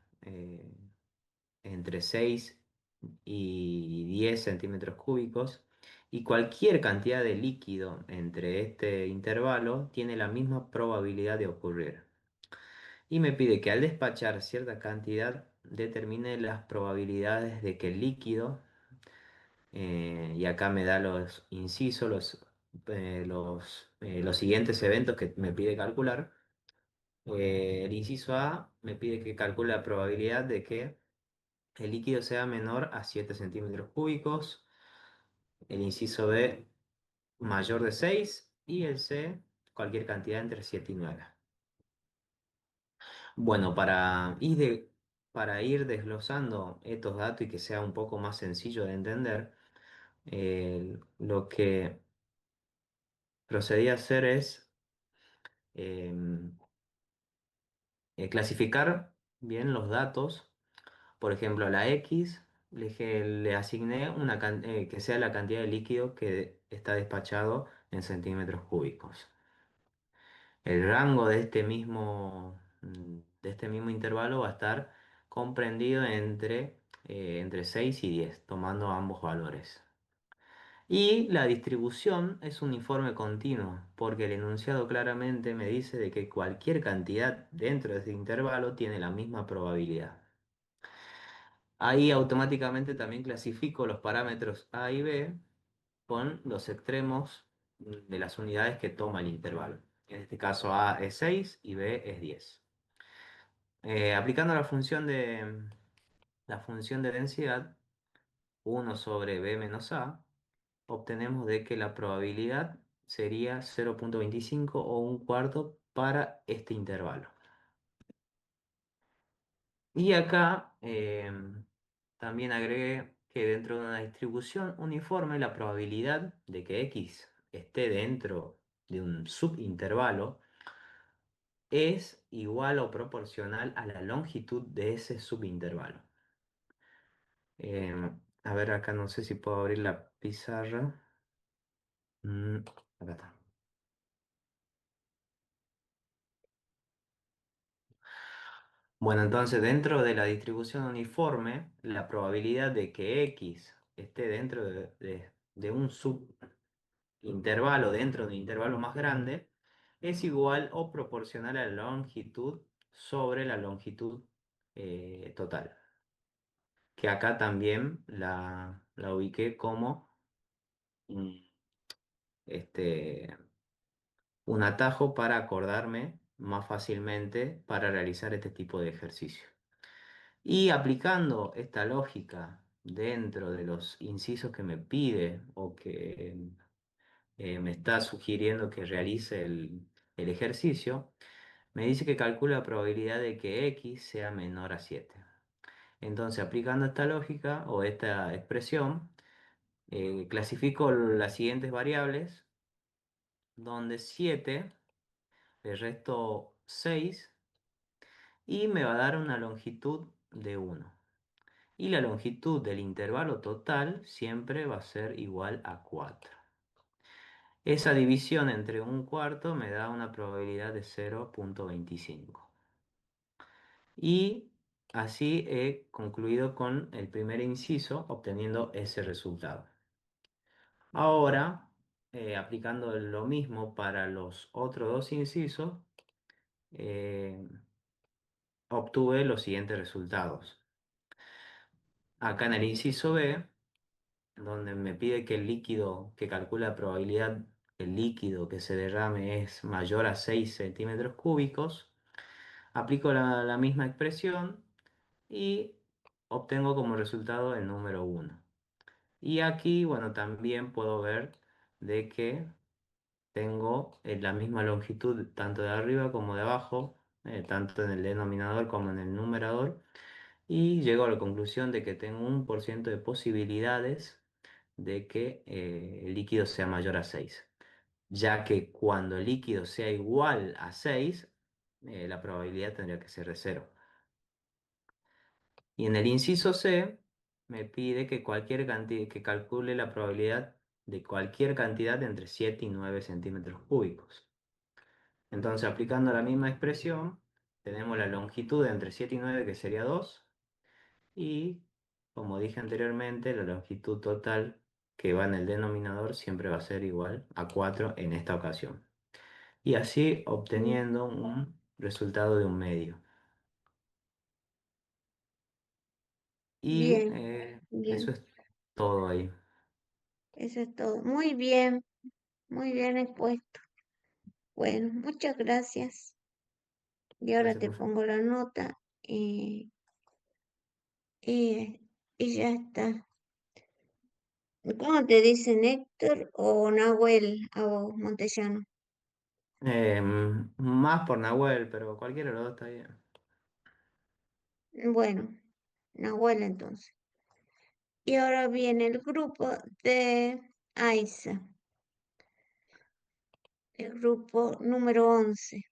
entre 6 y 10 centímetros cúbicos y cualquier cantidad de líquido entre este intervalo tiene la misma probabilidad de ocurrir. Y me pide que al despachar cierta cantidad determine las probabilidades de que el líquido y acá me da los incisos, los siguientes eventos que me pide calcular. El inciso A me pide que calcule la probabilidad de que el líquido sea menor a 7 centímetros cúbicos. El inciso B mayor de 6 y el C cualquier cantidad entre 7 y 9. Bueno, para ir desglosando estos datos y que sea un poco más sencillo de entender, lo que procedí a hacer es em, clasificar bien los datos. Por ejemplo, a la X le asigné que sea la cantidad de líquido que está despachado en centímetros cúbicos. El rango de este mismo intervalo va a estar comprendido entre 6 y 10, tomando ambos valores. Y la distribución es uniforme continuo, porque el enunciado claramente me dice de que cualquier cantidad dentro de ese intervalo tiene la misma probabilidad. Ahí automáticamente también clasifico los parámetros A y B con los extremos de las unidades que toma el intervalo. En este caso A es 6 y B es 10. Aplicando la función de densidad, 1 sobre B menos A, obtenemos de que la probabilidad sería 0,25 o un cuarto para este intervalo. Y acá también agregué que dentro de una distribución uniforme la probabilidad de que X esté dentro de un subintervalo es igual o proporcional a la longitud de ese subintervalo. A ver, acá no sé si puedo abrir la pizarra. Acá está. Bueno, entonces dentro de la distribución uniforme, la probabilidad de que X esté dentro de un subintervalo, dentro de un intervalo más grande, es igual o proporcional a la longitud sobre la longitud total. Que acá también la ubiqué como mm, este, un atajo para acordarme más fácilmente para realizar este tipo de ejercicio. Y aplicando esta lógica dentro de los incisos que me pide o que me está sugiriendo que realice el ejercicio, me dice que calcula la probabilidad de que x sea menor a 7. Entonces, aplicando esta lógica o esta expresión, clasifico las siguientes variables, donde 7 le resto 6 y me va a dar una longitud de 1. Y la longitud del intervalo total siempre va a ser igual a 4. Esa división entre un cuarto me da una probabilidad de 0,25. Y así he concluido con el primer inciso obteniendo ese resultado. Ahora, aplicando lo mismo para los otros dos incisos, eh, obtuve los siguientes resultados. Acá en el inciso B, donde me pide que el líquido, que calcula la probabilidad el líquido que se derrame es mayor a 6 centímetros cúbicos, aplico la misma expresión y obtengo como resultado el número 1. Y aquí, bueno, también puedo ver de que tengo la misma longitud tanto de arriba como de abajo, tanto en el denominador como en el numerador, y llego a la conclusión de que tengo un por ciento de posibilidades de que el líquido sea mayor a 6, ya que cuando el líquido sea igual a 6, la probabilidad tendría que ser de 0. Y en el inciso C me pide que que calcule la probabilidad de cualquier cantidad entre 7 y 9 centímetros cúbicos. Entonces, aplicando la misma expresión, tenemos la longitud entre 7 y 9, que sería 2, y como dije anteriormente, la longitud total que va en el denominador siempre va a ser igual a 4 en esta ocasión. Y así obteniendo un resultado de un medio. Y Bien, eso bien. es todo ahí. Eso es todo. Muy bien expuesto. Bueno, muchas gracias. Y ahora Gracias, te profe. pongo la nota y, y ya está. ¿Cómo te dicen, Héctor o Nahuel a vos, Montellano? Más por Nahuel, pero cualquiera de los dos está bien. Bueno, Nahuel entonces. Y ahora viene el grupo de AISA, el grupo número 11.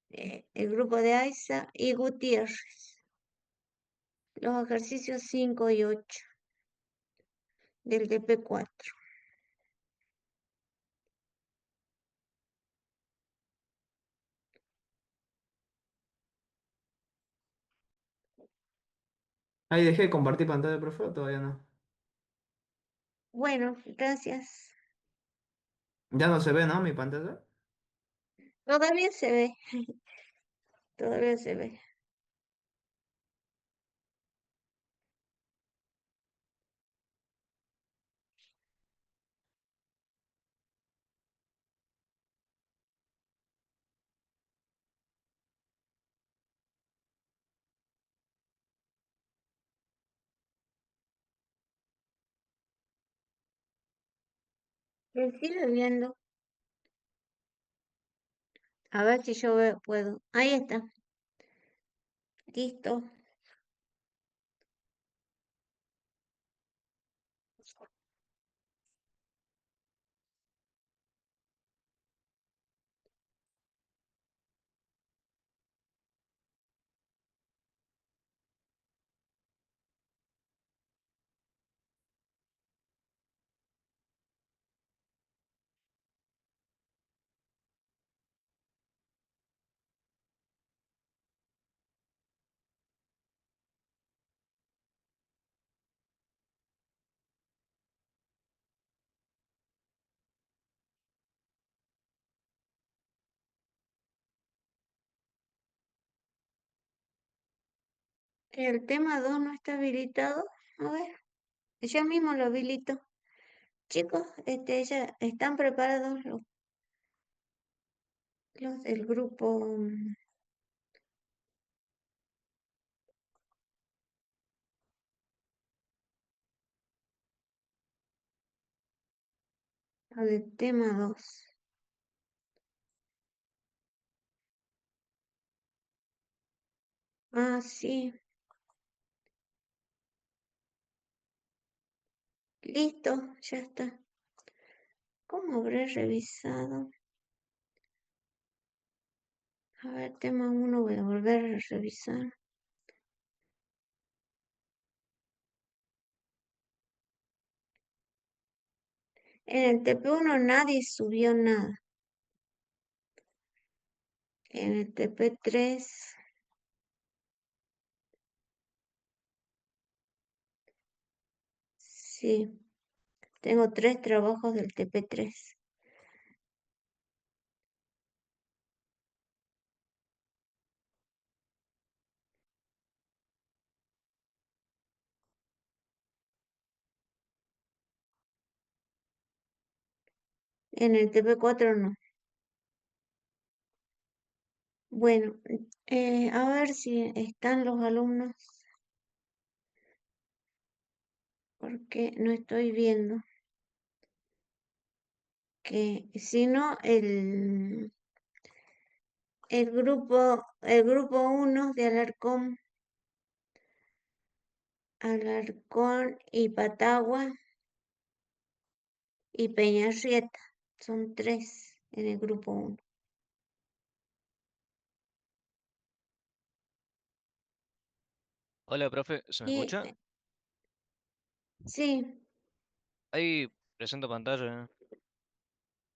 El grupo de AISA y Gutiérrez. Los ejercicios 5 y 8 del DP4. Ahí dejé de compartir pantalla, profe, ¿o todavía no? Bueno, gracias. Ya no se ve, ¿no? Mi pantalla. Todavía se ve, todavía se ve. Se sigue viendo. A ver si yo puedo. Ahí está. Listo. El tema 2 no está habilitado. A ver, yo mismo lo habilito. Chicos, ya están preparados los del grupo. Lo del tema 2. Ah, sí. Listo, ya está. ¿Cómo habré revisado? A ver, tema 1 voy a volver a revisar. En el TP1 nadie subió nada. En el TP3 sí, tengo 3 trabajos del TP3. En el TP4 no. Bueno, a ver si están los alumnos, porque no estoy viendo. Que si no, el grupo 1 de Alarcón y Patagua y Peñarrieta. Son 3 en el grupo 1. Hola, profe, ¿se me Y escucha? sí, Ahí presento pantalla.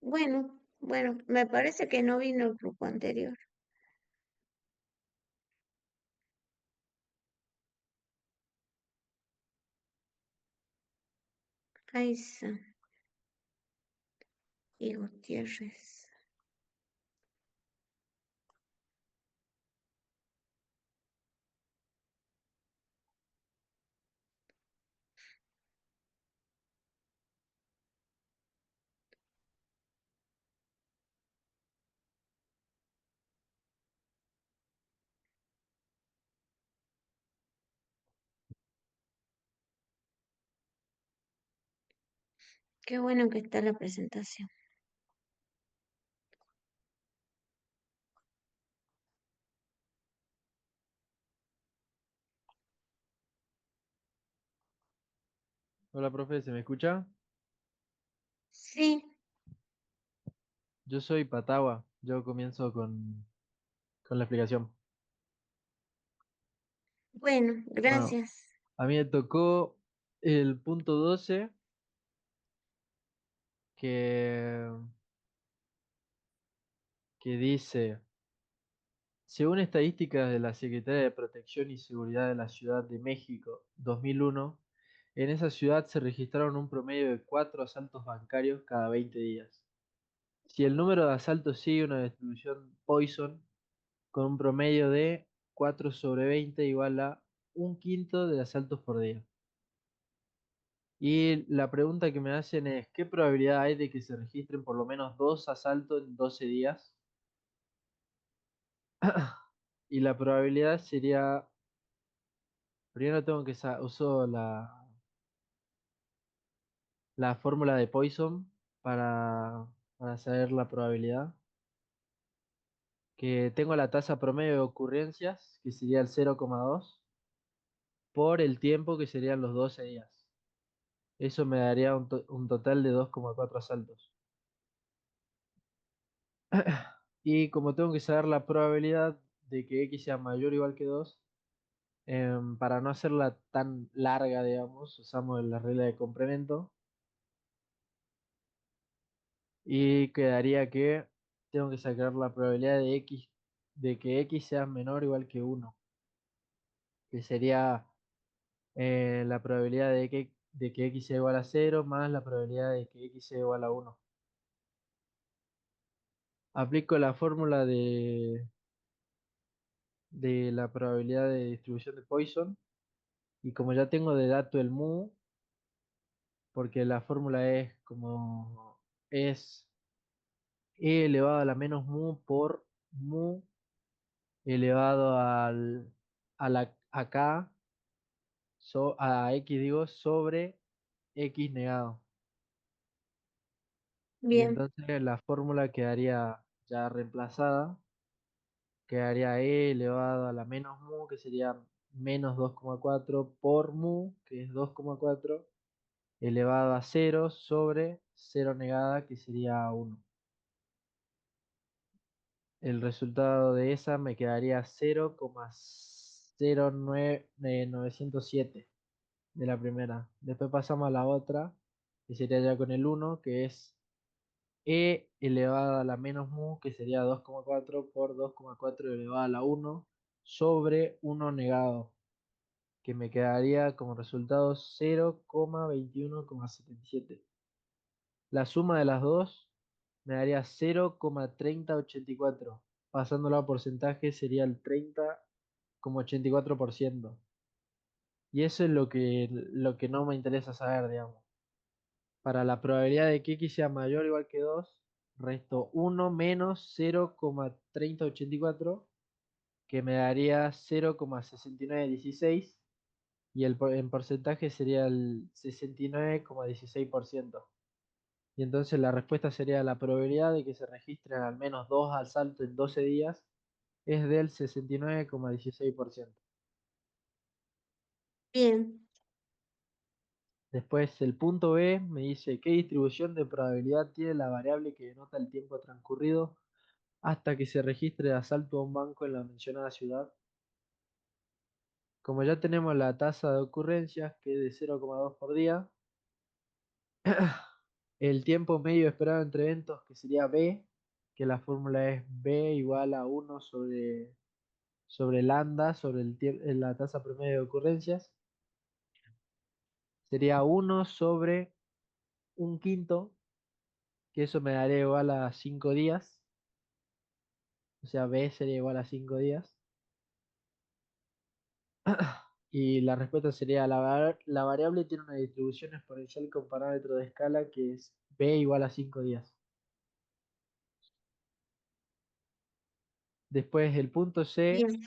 bueno, me parece que no vino el grupo anterior. Aiza y Gutiérrez. Qué bueno que está la presentación. Hola, profe, ¿se me escucha? Sí, Yo soy Patagua. Yo comienzo con la explicación. bueno, Bueno, gracias. a mí me tocó el punto 12 que, que dice, según estadísticas de la Secretaría de Protección y Seguridad de la Ciudad de México 2001, en esa ciudad se registraron un promedio de 4 asaltos bancarios cada 20 días. Si el número de asaltos sigue una distribución Poisson, con un promedio de 4 sobre 20 igual a un quinto de asaltos por día. Y la pregunta que me hacen es, ¿qué probabilidad hay de que se registren por lo menos 2 asaltos en 12 días? Y la probabilidad sería, primero tengo que uso la fórmula de Poisson para saber la probabilidad. Que tengo la tasa promedio de ocurrencias, que sería el 0,2, por el tiempo que serían los 12 días. Eso me daría un total de 2,4 asaltos. Y como tengo que saber la probabilidad de que X sea mayor o igual que 2, para no hacerla tan larga, digamos, usamos la regla de complemento. Y quedaría que tengo que sacar la probabilidad de X, de que X sea menor o igual que 1, que sería la probabilidad de que X sea igual a 0 más la probabilidad de que X sea igual a 1. Aplico la fórmula de la probabilidad de distribución de Poisson. Y como ya tengo de dato el mu, porque la fórmula es como es e elevado a la menos mu por mu elevado a k, a x digo, sobre x negado. Y Bien, entonces la fórmula quedaría ya reemplazada, quedaría e elevado a la menos mu, que sería menos 2,4 por mu, que es 2,4, elevado a 0 sobre 0 negada, que sería 1. El resultado de esa me quedaría 0,09907 de la primera. Después pasamos a la otra, que sería ya con el 1, que es e elevado a la menos mu, que sería 2,4 por 2,4 elevado a la 1 sobre 1 negado, que me quedaría como resultado 0,2177. La suma de las dos me daría 0,3084. Pasándolo a porcentaje sería el 30,84%. Y eso es lo que no me interesa saber, digamos. Para la probabilidad de que x sea mayor o igual que 2, resto 1 menos 0,3084, que me daría 0,6916, y en porcentaje sería el 69,16%. Y entonces la respuesta sería la probabilidad de que se registren al menos dos asaltos en 12 días es del 69,16%. bien, Después el punto B me dice qué distribución de probabilidad tiene la variable que denota el tiempo transcurrido hasta que se registre el asalto a un banco en la mencionada ciudad. Como ya tenemos la tasa de ocurrencias, que es de 0,2 por día, el tiempo medio esperado entre eventos, que sería B, que la fórmula es B igual a 1 sobre lambda, sobre la tasa promedio de ocurrencias, sería 1 sobre un quinto, que eso me daría igual a 5 días, o sea, B sería igual a 5 días. Y la respuesta sería, la variable tiene una distribución exponencial con parámetro de escala que es B igual a 5 días. Después el punto C bien,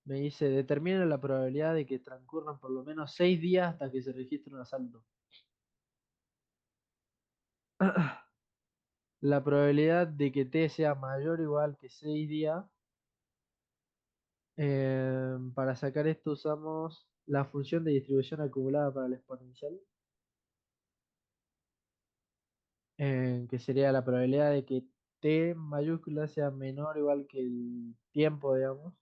me dice, determina la probabilidad de que transcurran por lo menos 6 días hasta que se registre un asalto. La probabilidad de que T sea mayor o igual que 6 días, para sacar esto usamos la función de distribución acumulada para el exponencial, que sería la probabilidad de que T mayúscula sea menor o igual que el tiempo, digamos,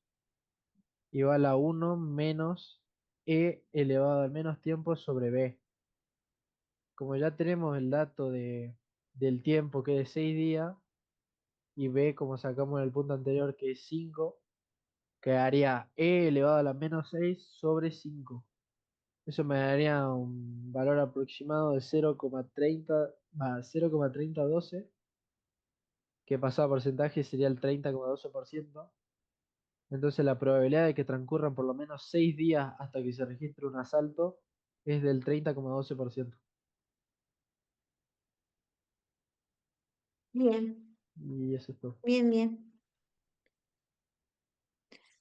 igual a 1 menos E elevado al menos tiempo sobre B. Como ya tenemos el dato del tiempo que es de 6 días, y B como sacamos en el punto anterior que es 5, quedaría E elevado a la menos 6 sobre 5. Eso me daría un valor aproximado de 0,3012, que pasado a porcentaje sería el 30,12%. Entonces la probabilidad de que transcurran por lo menos 6 días hasta que se registre un asalto es del 30,12%. bien, Y eso es todo. bien, bien,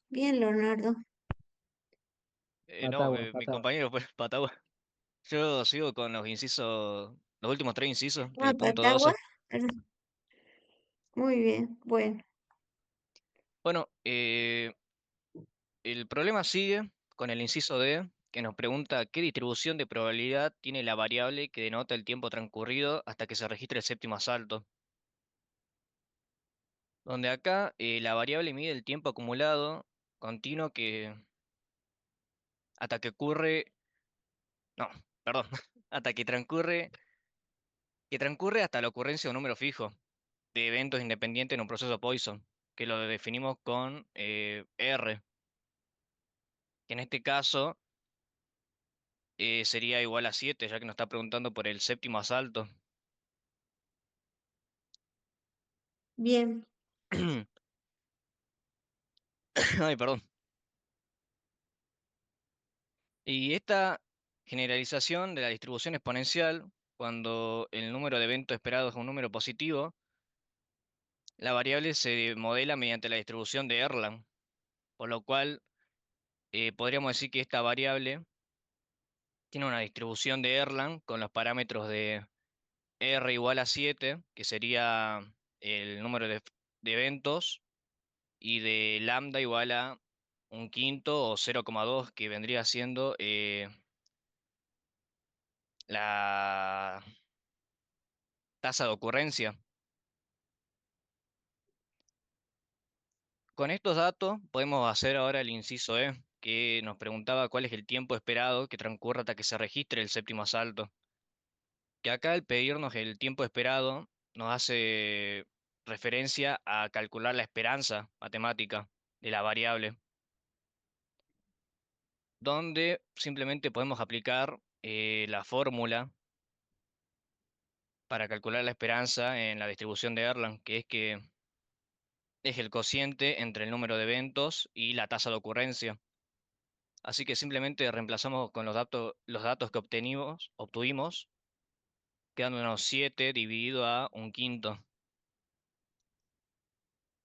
bien, Leonardo. No, Patagua, mi Patagua. compañero fue Patagua. Yo sigo con los incisos, los últimos tres incisos Ah, del punto Patagua. 12. Perdón. Muy bien, bueno, Bueno, el problema sigue con el inciso D, que nos pregunta qué distribución de probabilidad tiene la variable que denota el tiempo transcurrido hasta que se registre el séptimo asalto. Donde acá la variable mide el tiempo acumulado continuo hasta que ocurre, no, perdón, hasta que transcurre hasta la ocurrencia de un número fijo de eventos independientes en un proceso Poisson, que lo definimos con R, que en este caso sería igual a 7, ya que nos está preguntando por el séptimo asalto. bien, Ay, perdón. Y esta generalización de la distribución exponencial, cuando el número de eventos esperados es un número positivo, la variable se modela mediante la distribución de Erlang, por lo cual podríamos decir que esta variable tiene una distribución de Erlang con los parámetros de R igual a 7, que sería el número de eventos, y de lambda igual a un quinto o 0,2, que vendría siendo la tasa de ocurrencia. Con estos datos podemos hacer ahora el inciso E, que nos preguntaba cuál es el tiempo esperado que transcurre hasta que se registre el séptimo asalto. Que acá al pedirnos el tiempo esperado nos hace referencia a calcular la esperanza matemática de la variable, donde simplemente podemos aplicar la fórmula para calcular la esperanza en la distribución de Erlang, que es el cociente entre el número de eventos y la tasa de ocurrencia. Así que simplemente reemplazamos con los datos que obtuvimos, quedándonos 7 dividido a un quinto.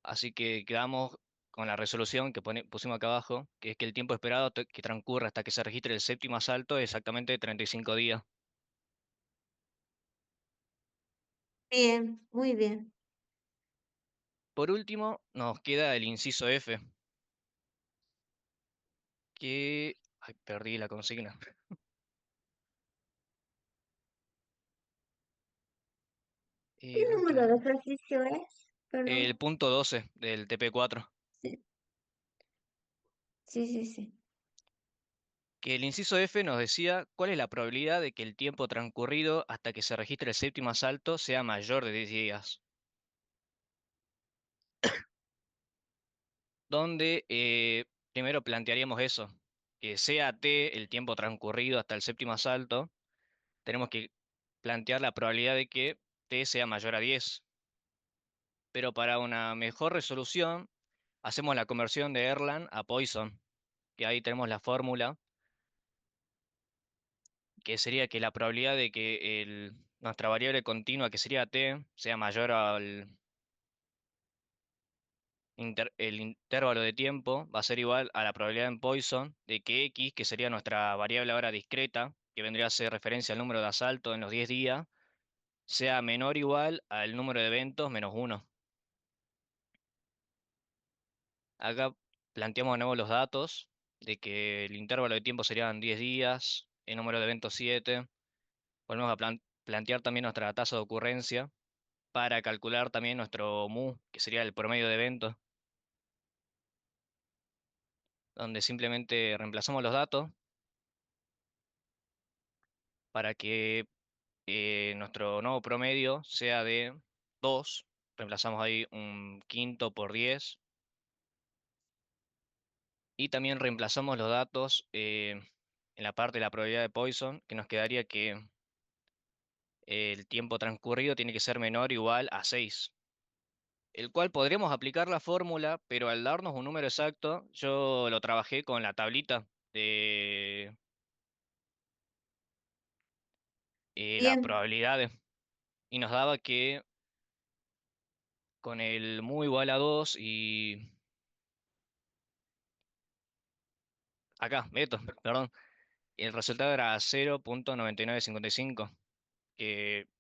Así que quedamos con la resolución que pusimos acá abajo, que es que el tiempo esperado que transcurre hasta que se registre el séptimo asalto es exactamente 35 días. Bien, muy bien. Por último, nos queda el inciso F, que... Ay, perdí la consigna. ¿Qué ¿Dónde número de está? ejercicio es? El Perdón. punto 12 del TP4. Sí, sí, sí, sí. Que el inciso F nos decía cuál es la probabilidad de que el tiempo transcurrido hasta que se registre el séptimo asalto sea mayor de 10 días. Donde primero plantearíamos eso, que sea t el tiempo transcurrido hasta el séptimo asalto, tenemos que plantear la probabilidad de que t sea mayor a 10. Pero para una mejor resolución, hacemos la conversión de Erlang a Poisson, que ahí tenemos la fórmula, que sería que la probabilidad de que nuestra variable continua, que sería t, sea mayor al el intervalo de tiempo, va a ser igual a la probabilidad en Poisson de que x, que sería nuestra variable ahora discreta, que vendría a ser referencia al número de asalto en los 10 días, sea menor o igual al número de eventos menos 1. Acá planteamos de nuevo los datos de que el intervalo de tiempo serían 10 días, el número de eventos 7. Volvemos a plantear también nuestra tasa de ocurrencia para calcular también nuestro mu, que sería el promedio de eventos, donde simplemente reemplazamos los datos para que nuestro nuevo promedio sea de 2. Reemplazamos ahí un quinto por 10. Y también reemplazamos los datos en la parte de la probabilidad de Poisson, que nos quedaría que el tiempo transcurrido tiene que ser menor o igual a 6. El cual podríamos aplicar la fórmula, pero al darnos un número exacto, yo lo trabajé con la tablita de las Bien, probabilidades. Y nos daba que con el mu igual a 2 y... Acá, esto, perdón. El resultado era 0,9955, que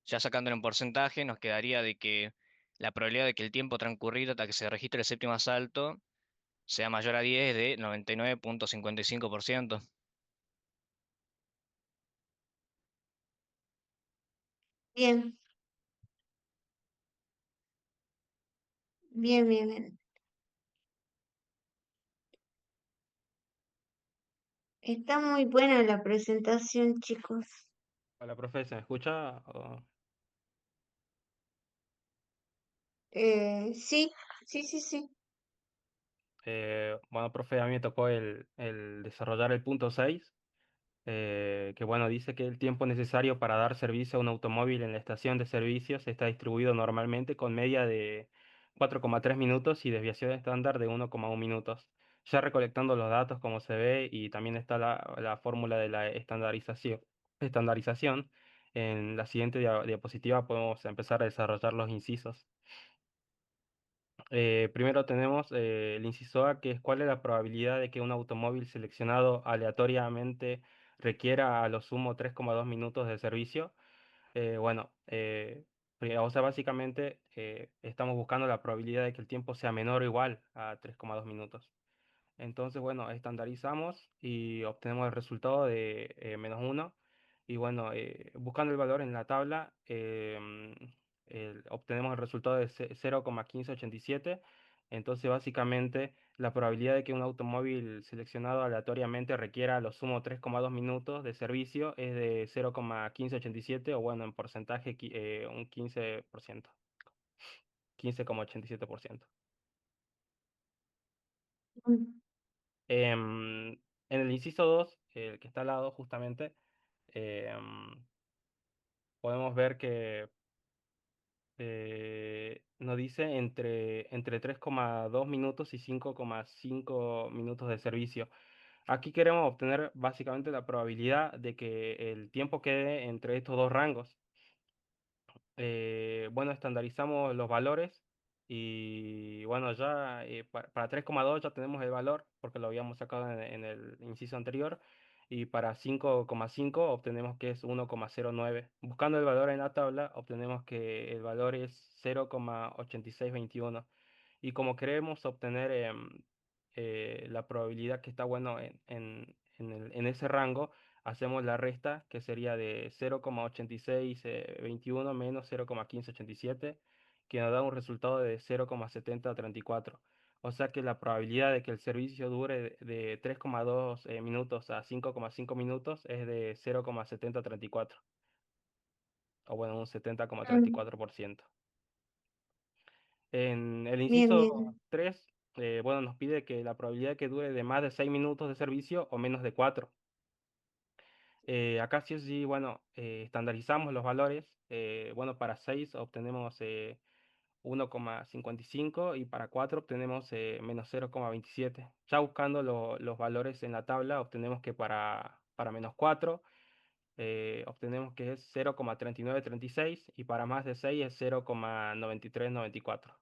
ya sacándolo en porcentaje nos quedaría de que la probabilidad de que el tiempo transcurrido hasta que se registre el séptimo asalto sea mayor a 10 es de 99,55%. bien, bien, bien, bien. Está muy buena la presentación, chicos. Hola, profe, ¿se me escucha? Sí, sí, sí, sí. Bueno, profe, a mí me tocó el desarrollar el punto 6, que bueno, dice que el tiempo necesario para dar servicio a un automóvil en la estación de servicios está distribuido normalmente con media de 4,3 minutos y desviación estándar de 1,1 minutos. Ya recolectando los datos como se ve y también está la fórmula de la estandarización. En la siguiente diapositiva podemos empezar a desarrollar los incisos. Primero tenemos el inciso A, que es cuál es la probabilidad de que un automóvil seleccionado aleatoriamente requiera a lo sumo 3,2 minutos de servicio. Bueno, o sea, básicamente estamos buscando la probabilidad de que el tiempo sea menor o igual a 3,2 minutos. Entonces, bueno, estandarizamos y obtenemos el resultado de -1. Y bueno, buscando el valor en la tabla, obtenemos el resultado de 0,1587. Entonces, básicamente, la probabilidad de que un automóvil seleccionado aleatoriamente requiera a lo sumo 3,2 minutos de servicio es de 0,1587, o bueno, en porcentaje, un 15%, 15,87%. Mm. En el inciso 2, el que está al lado justamente, em, podemos ver que nos dice entre 3,2 minutos y 5,5 minutos de servicio. Aquí queremos obtener básicamente la probabilidad de que el tiempo quede entre estos dos rangos. Bueno, estandarizamos los valores y bueno, ya para 3,2 ya tenemos el valor porque lo habíamos sacado en el inciso anterior, y para 5,5 obtenemos que es 1,09. Buscando el valor en la tabla obtenemos que el valor es 0,8621, y como queremos obtener la probabilidad que está bueno en ese rango, hacemos la resta, que sería de 0,8621 menos 0,1587, que nos da un resultado de 0,7034. O sea que la probabilidad de que el servicio dure de 3,2 minutos a 5,5 minutos es de 0,7034, o bueno, un Mm. 70,34%. En el Bien, inciso bien. 3, bueno, nos pide que la probabilidad de que dure de más de 6 minutos de servicio o menos de 4. Acá sí o sí, bueno, estandarizamos los valores. Bueno, para 6 obtenemos 1,55, y para 4 obtenemos menos 0,27. Ya buscando los valores en la tabla, obtenemos que para menos 4 obtenemos que es 0,3936, y para más de 6 es 0,9394.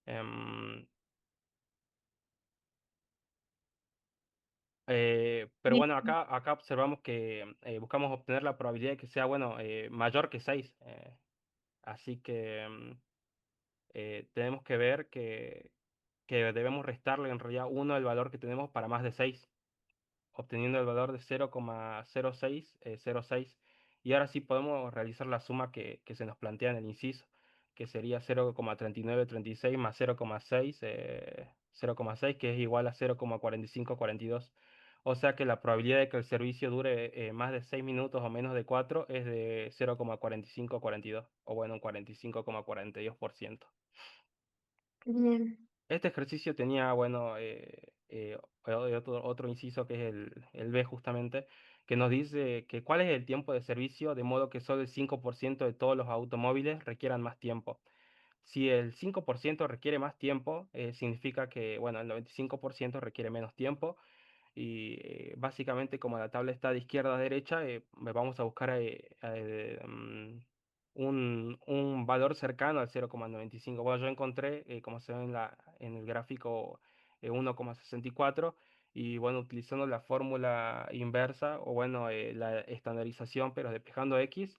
Em, pero Bien, bueno, acá observamos que buscamos obtener la probabilidad de que sea, bueno, mayor que 6. Así que tenemos que ver que debemos restarle en realidad 1 el valor que tenemos para más de 6, obteniendo el valor de 0,0606. Y ahora sí podemos realizar la suma que se nos plantea en el inciso, que sería 0,3936 más 0,6, 0,6, que es igual a 0,4542. O sea que la probabilidad de que el servicio dure más de 6 minutos o menos de 4 es de 0,4542, o bueno, un 45,42%. bien. Este ejercicio tenía, bueno, otro inciso, que es el B justamente, que nos dice que cuál es el tiempo de servicio, de modo que solo el 5% de todos los automóviles requieran más tiempo. Si el 5% requiere más tiempo, significa que, bueno, el 95% requiere menos tiempo. Y básicamente, como la tabla está de izquierda a derecha, vamos a buscar un valor cercano al 0,95. Bueno, yo encontré, como se ve en el gráfico, 1,64. Y bueno, utilizando la fórmula inversa, o bueno, la estandarización, pero despejando X,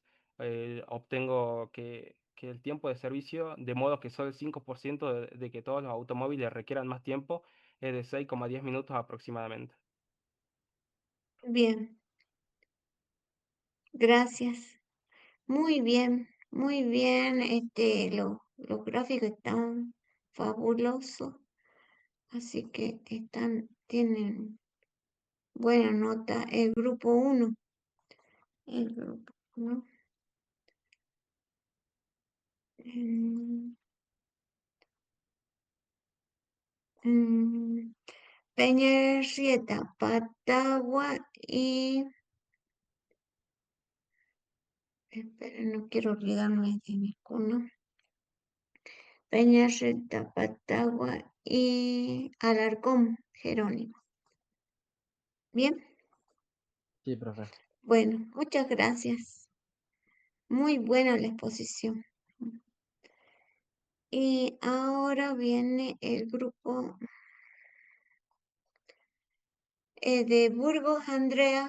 obtengo que el tiempo de servicio, de modo que solo el 5% de que todos los automóviles requieran más tiempo, es de 6,10 minutos aproximadamente. Bien, gracias. Muy bien, muy bien. Los gráficos están fabulosos, así que tienen buena nota. El grupo uno, el grupo 1. Peña Patagua y... Espera, no quiero olvidarme de mi cuno. Peñarreta, Patagua y Alarcón, Jerónimo. Bien, Sí, profe. bueno, muchas gracias. Muy buena la exposición. Y ahora viene el grupo de Burgos, Andrea,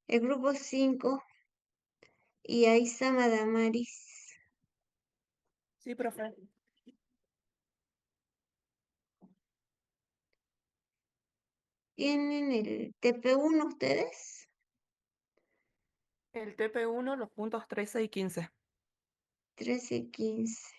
el grupo 5 y Aizama Damaris. Sí, profe. ¿Tienen el TP1 ustedes? El TP1, los puntos 13 y 15. 13 y 15.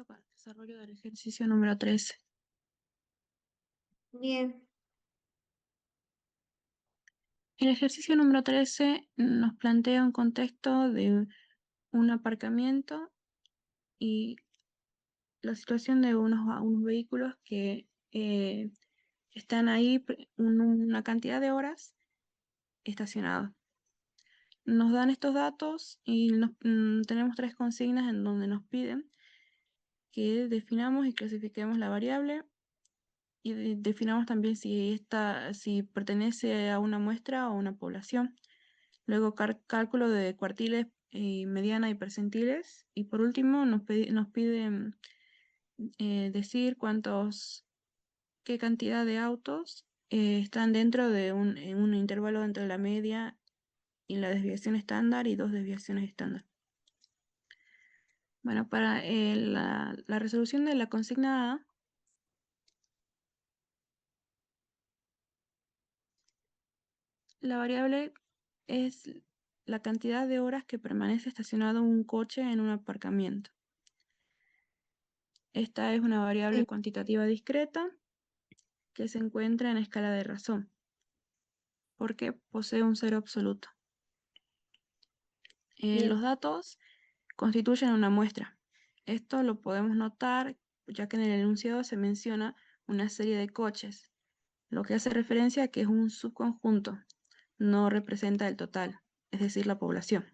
Para el desarrollo del ejercicio número 13. Bien, El ejercicio número 13 nos plantea un contexto de un aparcamiento y la situación de unos vehículos que están ahí una cantidad de horas estacionados. Nos dan estos datos y tenemos 3 consignas en donde nos piden que definamos y clasifiquemos la variable y definamos también si pertenece a una muestra o una población. Luego cálculo de cuartiles, mediana y percentiles. Y por último nos piden decir qué cantidad de autos están dentro de en un intervalo entre la media y la desviación estándar y 2 desviaciones estándar. Bueno, para la resolución de la consigna A, la variable es la cantidad de horas que permanece estacionado un coche en un aparcamiento. Esta es una variable sí, cuantitativa discreta que se encuentra en escala de razón, porque posee un cero absoluto. bien, Los datos constituyen una muestra. Esto lo podemos notar ya que en el enunciado se menciona una serie de coches, lo que hace referencia a que es un subconjunto, no representa el total, es decir, la población.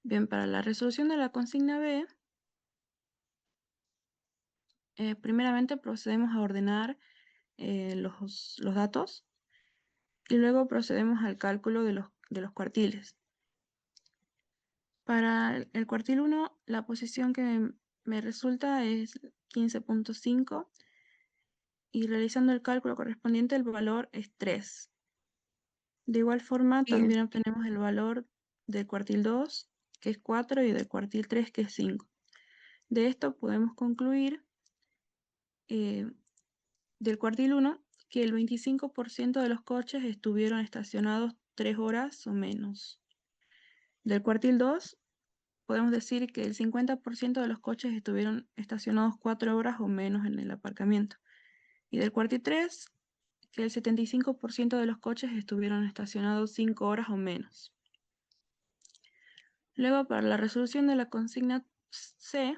Bien, para la resolución de la consigna B, primeramente procedemos a ordenar los datos y luego procedemos al cálculo de los cuartiles. Para el cuartil 1, la posición que me resulta es 15.5 y realizando el cálculo correspondiente el valor es 3. De igual forma bien, también obtenemos el valor del cuartil 2, que es 4, y del cuartil 3, que es 5. De esto podemos concluir eh, del cuartil 1 que el 25% de los coches estuvieron estacionados 3 horas o menos. Del cuartil 2 podemos decir que el 50% de los coches estuvieron estacionados 4 horas o menos en el aparcamiento. Y del cuartil 3, que el 75% de los coches estuvieron estacionados 5 horas o menos. Luego, para la resolución de la consigna C,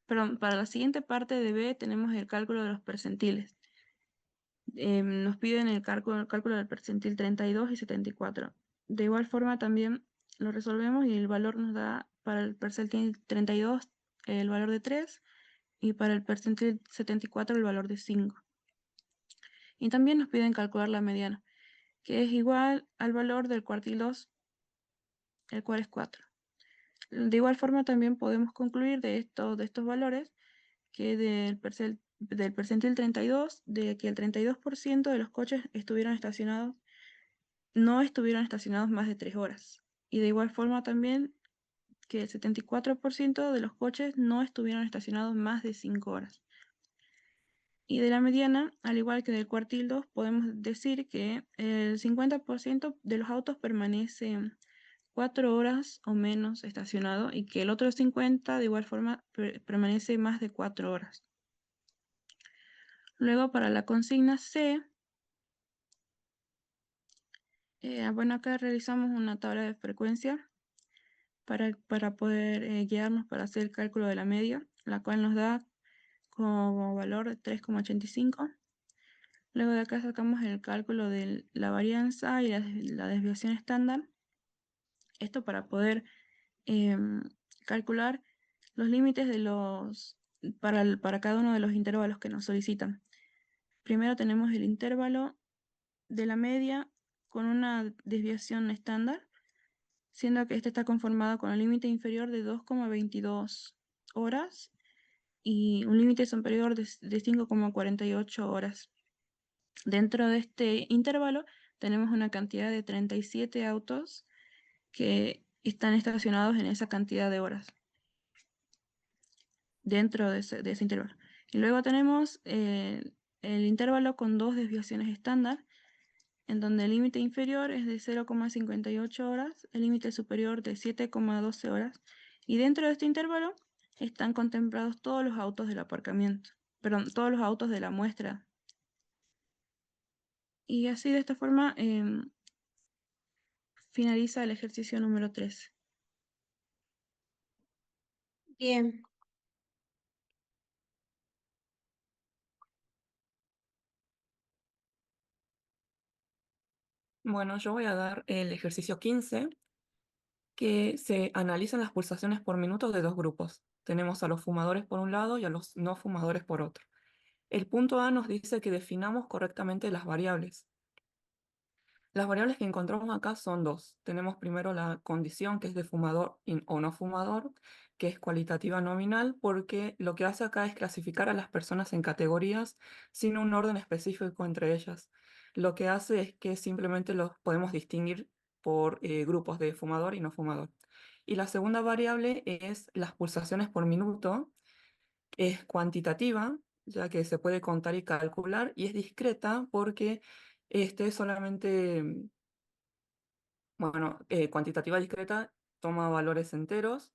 perdón, para la siguiente parte de B tenemos el cálculo de los percentiles. nos piden el cálculo del percentil 32 y 74. De igual forma también lo resolvemos y el valor nos da para el percentil 32 el valor de 3 y para el percentil 74 el valor de 5. Y también nos piden calcular la mediana, que es igual al valor del cuartil 2, el cual es 4. De igual forma también podemos concluir de estos valores que del percentil 32, de que el 32% de los coches no estuvieron estacionados más de 3 horas. Y de igual forma también que el 74% de los coches no estuvieron estacionados más de 5 horas. Y de la mediana, al igual que del cuartil 2, podemos decir que el 50% de los autos permanecen 4 horas o menos estacionado y que el otro 50% de igual forma permanece más de 4 horas. Luego para la consigna C, bueno, acá realizamos una tabla de frecuencia para poder guiarnos para hacer el cálculo de la media, la cual nos da como valor 3,85. Luego de acá sacamos el cálculo de la varianza y la desviación estándar. Esto para poder calcular los límites para cada uno de los intervalos que nos solicitan. Primero tenemos el intervalo de la media con una desviación estándar, siendo que este está conformado con el límite inferior de 2,22 horas y un límite superior de 5,48 horas. Dentro de este intervalo tenemos una cantidad de 37 autos que están estacionados en esa cantidad de horas dentro de ese intervalo. Y luego tenemos el intervalo con dos desviaciones estándar, en donde el límite inferior es de 0,58 horas, el límite superior de 7,12 horas, y dentro de este intervalo están contemplados todos los autos del aparcamiento, perdón, todos los autos de la muestra. Y así de esta forma finaliza el ejercicio número 3. Bien, Bueno, yo voy a dar el ejercicio 15, que se analizan las pulsaciones por minuto de dos grupos. Tenemos a los fumadores por un lado y a los no fumadores por otro. El punto A nos dice que definamos correctamente las variables. Las variables que encontramos acá son dos. Tenemos primero la condición, que es de fumador o no fumador, que es cualitativa nominal, porque lo que hace acá es clasificar a las personas en categorías sin un orden específico entre ellas. Lo que hace es que simplemente los podemos distinguir por grupos de fumador y no fumador. Y la segunda variable es las pulsaciones por minuto. Es cuantitativa, ya que se puede contar y calcular, y es discreta porque este solamente, bueno, cuantitativa discreta toma valores enteros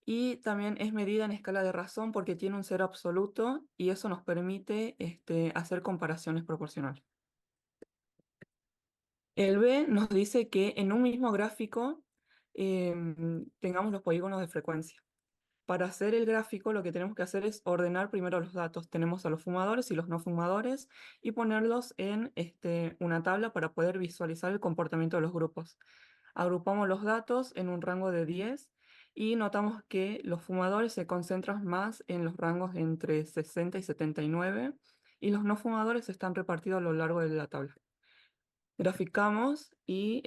y también es medida en escala de razón porque tiene un cero absoluto y eso nos permite hacer comparaciones proporcionales. El B nos dice que en un mismo gráfico tengamos los polígonos de frecuencia. Para hacer el gráfico lo que tenemos que hacer es ordenar primero los datos. Tenemos a los fumadores y los no fumadores y ponerlos en una tabla para poder visualizar el comportamiento de los grupos. Agrupamos los datos en un rango de 10 y notamos que los fumadores se concentran más en los rangos entre 60 y 79 y los no fumadores están repartidos a lo largo de la tabla. Graficamos y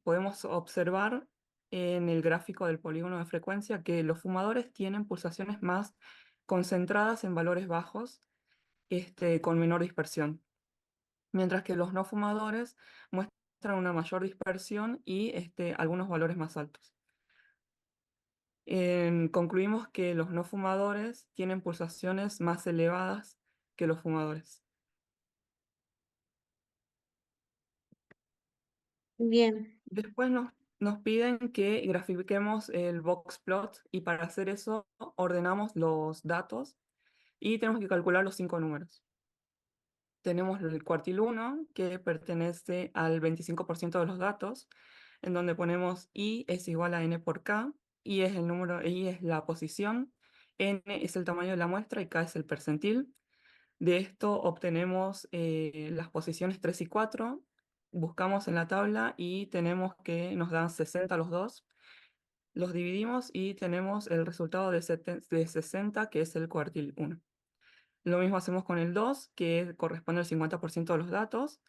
podemos observar en el gráfico del polígono de frecuencia que los fumadores tienen pulsaciones más concentradas en valores bajos, con menor dispersión, mientras que los no fumadores muestran una mayor dispersión y algunos valores más altos. Concluimos que los no fumadores tienen pulsaciones más elevadas que los fumadores. bien. Después nos piden que grafiquemos el box plot y para hacer eso ordenamos los datos y tenemos que calcular los 5 números. Tenemos el cuartil 1 que pertenece al 25% de los datos, en donde ponemos i es igual a n por k, i es el número, i es la posición, n es el tamaño de la muestra y k es el percentil. De esto obtenemos las posiciones 3 y 4, buscamos en la tabla y tenemos que nos dan 60 los dos. Los dividimos y tenemos el resultado de 60, que es el cuartil 1. Lo mismo hacemos con el 2, que corresponde al 50% de los datos.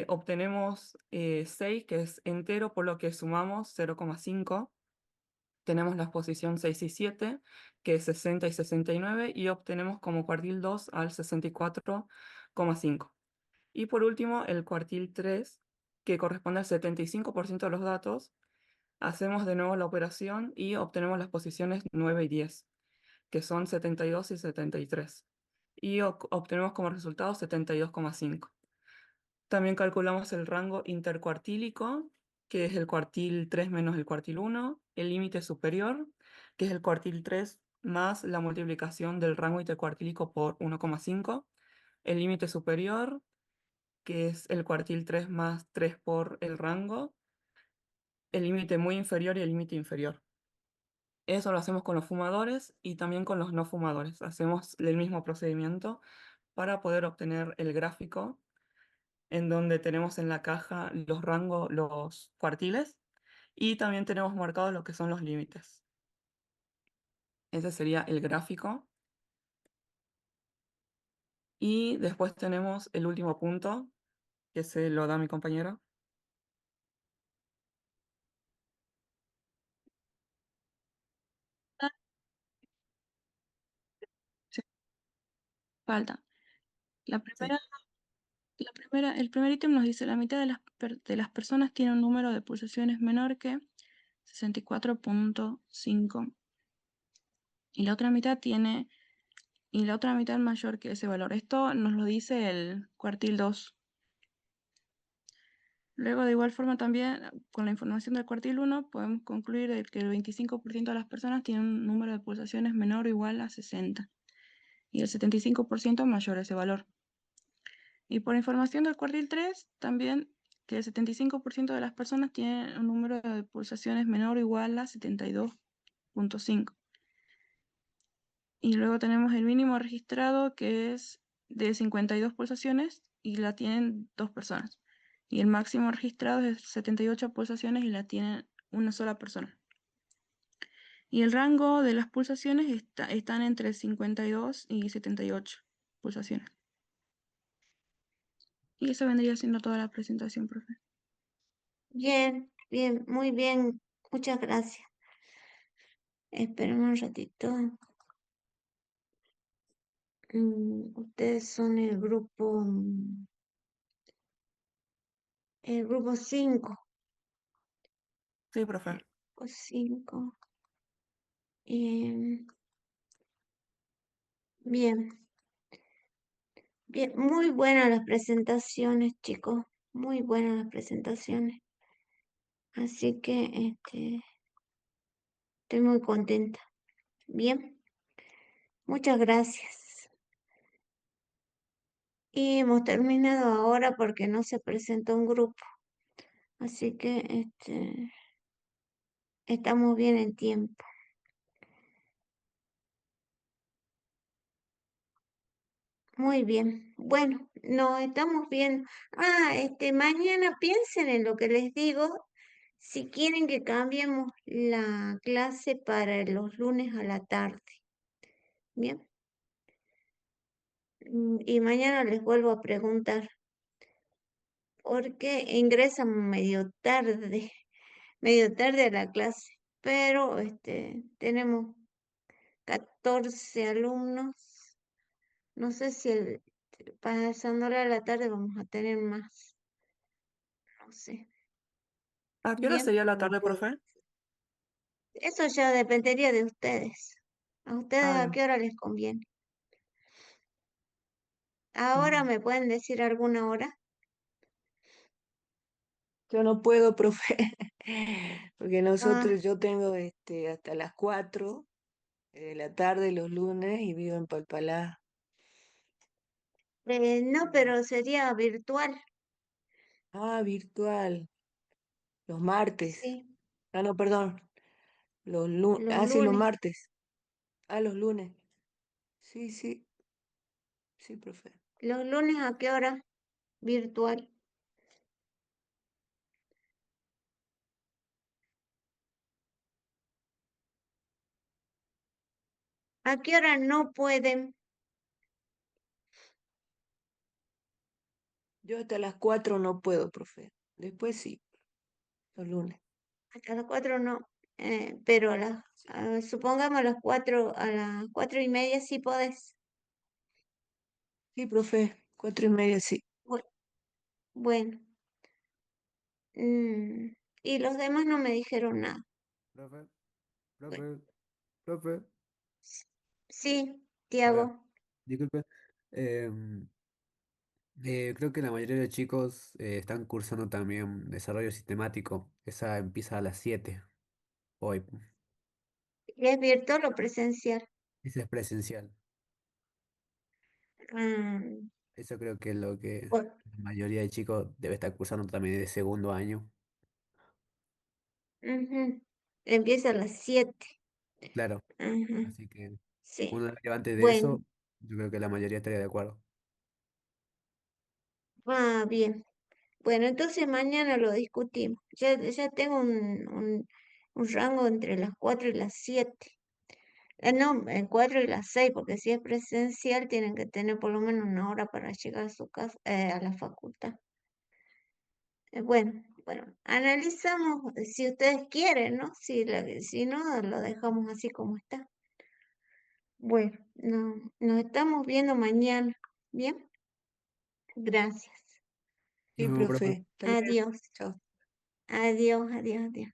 Obtenemos 6, que es entero, por lo que sumamos 0,5. Tenemos la posición 6 y 7, que es 60 y 69, y obtenemos como cuartil 2 al 64,5. Y por último, el cuartil 3, que corresponde al 75% de los datos. Hacemos de nuevo la operación y obtenemos las posiciones 9 y 10, que son 72 y 73. Y obtenemos como resultado 72,5. También calculamos el rango intercuartílico, que es el cuartil 3 menos el cuartil 1, el límite superior, que es el cuartil 3 más la multiplicación del rango intercuartílico por 1,5, el límite superior, que es el cuartil 3 más 3 por el rango, el límite muy inferior y el límite inferior. Eso lo hacemos con los fumadores y también con los no fumadores. Hacemos el mismo procedimiento para poder obtener el gráfico en donde tenemos en la caja los rangos, los cuartiles, y también tenemos marcados lo que son los límites. Ese sería el gráfico. Y después tenemos el último punto, que se lo da mi compañero. Ah, sí, falta. La Sí. el primer ítem nos dice la mitad de las personas tiene un número de pulsaciones menor que 64,5 y la otra mitad mayor que ese valor. Esto nos lo dice el cuartil 2. Luego, de igual forma, también con la información del cuartil 1 podemos concluir de que el 25% de las personas tienen un número de pulsaciones menor o igual a 60 y el 75% mayor a ese valor. Y por información del cuartil 3, también que el 75% de las personas tienen un número de pulsaciones menor o igual a 72,5. Y luego tenemos el mínimo registrado, que es de 52 pulsaciones y la tienen 2 personas. Y el máximo registrado es de 78 pulsaciones y la tiene una sola persona. Y el rango de las pulsaciones están entre 52 y 78 pulsaciones. Y eso vendría siendo toda la presentación, profe. Bien, bien, muy bien. Muchas gracias. Esperemos un ratito. Ustedes son el grupo 5. Sí, profe. Grupo 5. Bien, bien, muy buenas las presentaciones, chicos. Muy buenas las presentaciones. Así que estoy muy contenta. Bien, muchas gracias. Y hemos terminado ahora porque no se presenta un grupo. Así que estamos bien en tiempo. Muy bien. Bueno, nos estamos viendo. Mañana piensen en lo que les digo. Si quieren que cambiemos la clase para los lunes a la tarde. Bien. Y mañana les vuelvo a preguntar por qué ingresan medio tarde a la clase. Pero tenemos 14 alumnos. No sé si pasando hora de la tarde vamos a tener más. No sé. ¿A qué hora Bien. sería la tarde, profe? Eso ya dependería de ustedes. ¿A ustedes a Bien. qué hora les conviene? ¿Ahora Mm. me pueden decir alguna hora? Yo no puedo, profe, porque Ah, yo tengo hasta las 4 de la tarde los lunes y vivo en Palpalá. no, Mm. pero sería virtual. Ah, virtual, los martes. Sí, Ah, no, perdón, los sí, los lunes. martes. Ah, los lunes. Sí, sí, Sí, profe. ¿Los lunes a qué hora? Virtual. ¿A qué hora no pueden? Yo hasta las 4 no puedo, profe. Después sí, los lunes. Hasta las 4 no. Pero supongamos a las 4:30 sí podés. Sí, profe, 4:30 sí. Bueno. Y los demás no me dijeron nada. Profe, Bueno, profe. sí, Hola, Tiago. disculpe. Em, creo que la mayoría de chicos están cursando también desarrollo sistemático. Esa empieza a las 7 hoy. ¿Es virtual o presencial? Esa es presencial. Mm, Eso creo que es lo que bueno, la mayoría de chicos debe estar cursando también de segundo año. ujú. Empieza a las 7. Claro, Ujú, así que sí. una vez que antes de Bueno, eso, yo creo que la mayoría estaría de acuerdo. bien. Bueno, entonces mañana lo discutimos. Ya tengo un rango entre las 4 y las 7. No, en 4 y las 6, porque si es presencial tienen que tener por lo menos una hora para llegar a su casa, a la facultad. Bueno, analizamos si ustedes quieren, ¿no? Si no, lo dejamos así como está. Bueno, nos estamos viendo mañana. ¿Bien? Gracias. Sí, Nos vemos, profe. profe. Hasta luego. Adiós. Chao. Adiós, adiós, adiós.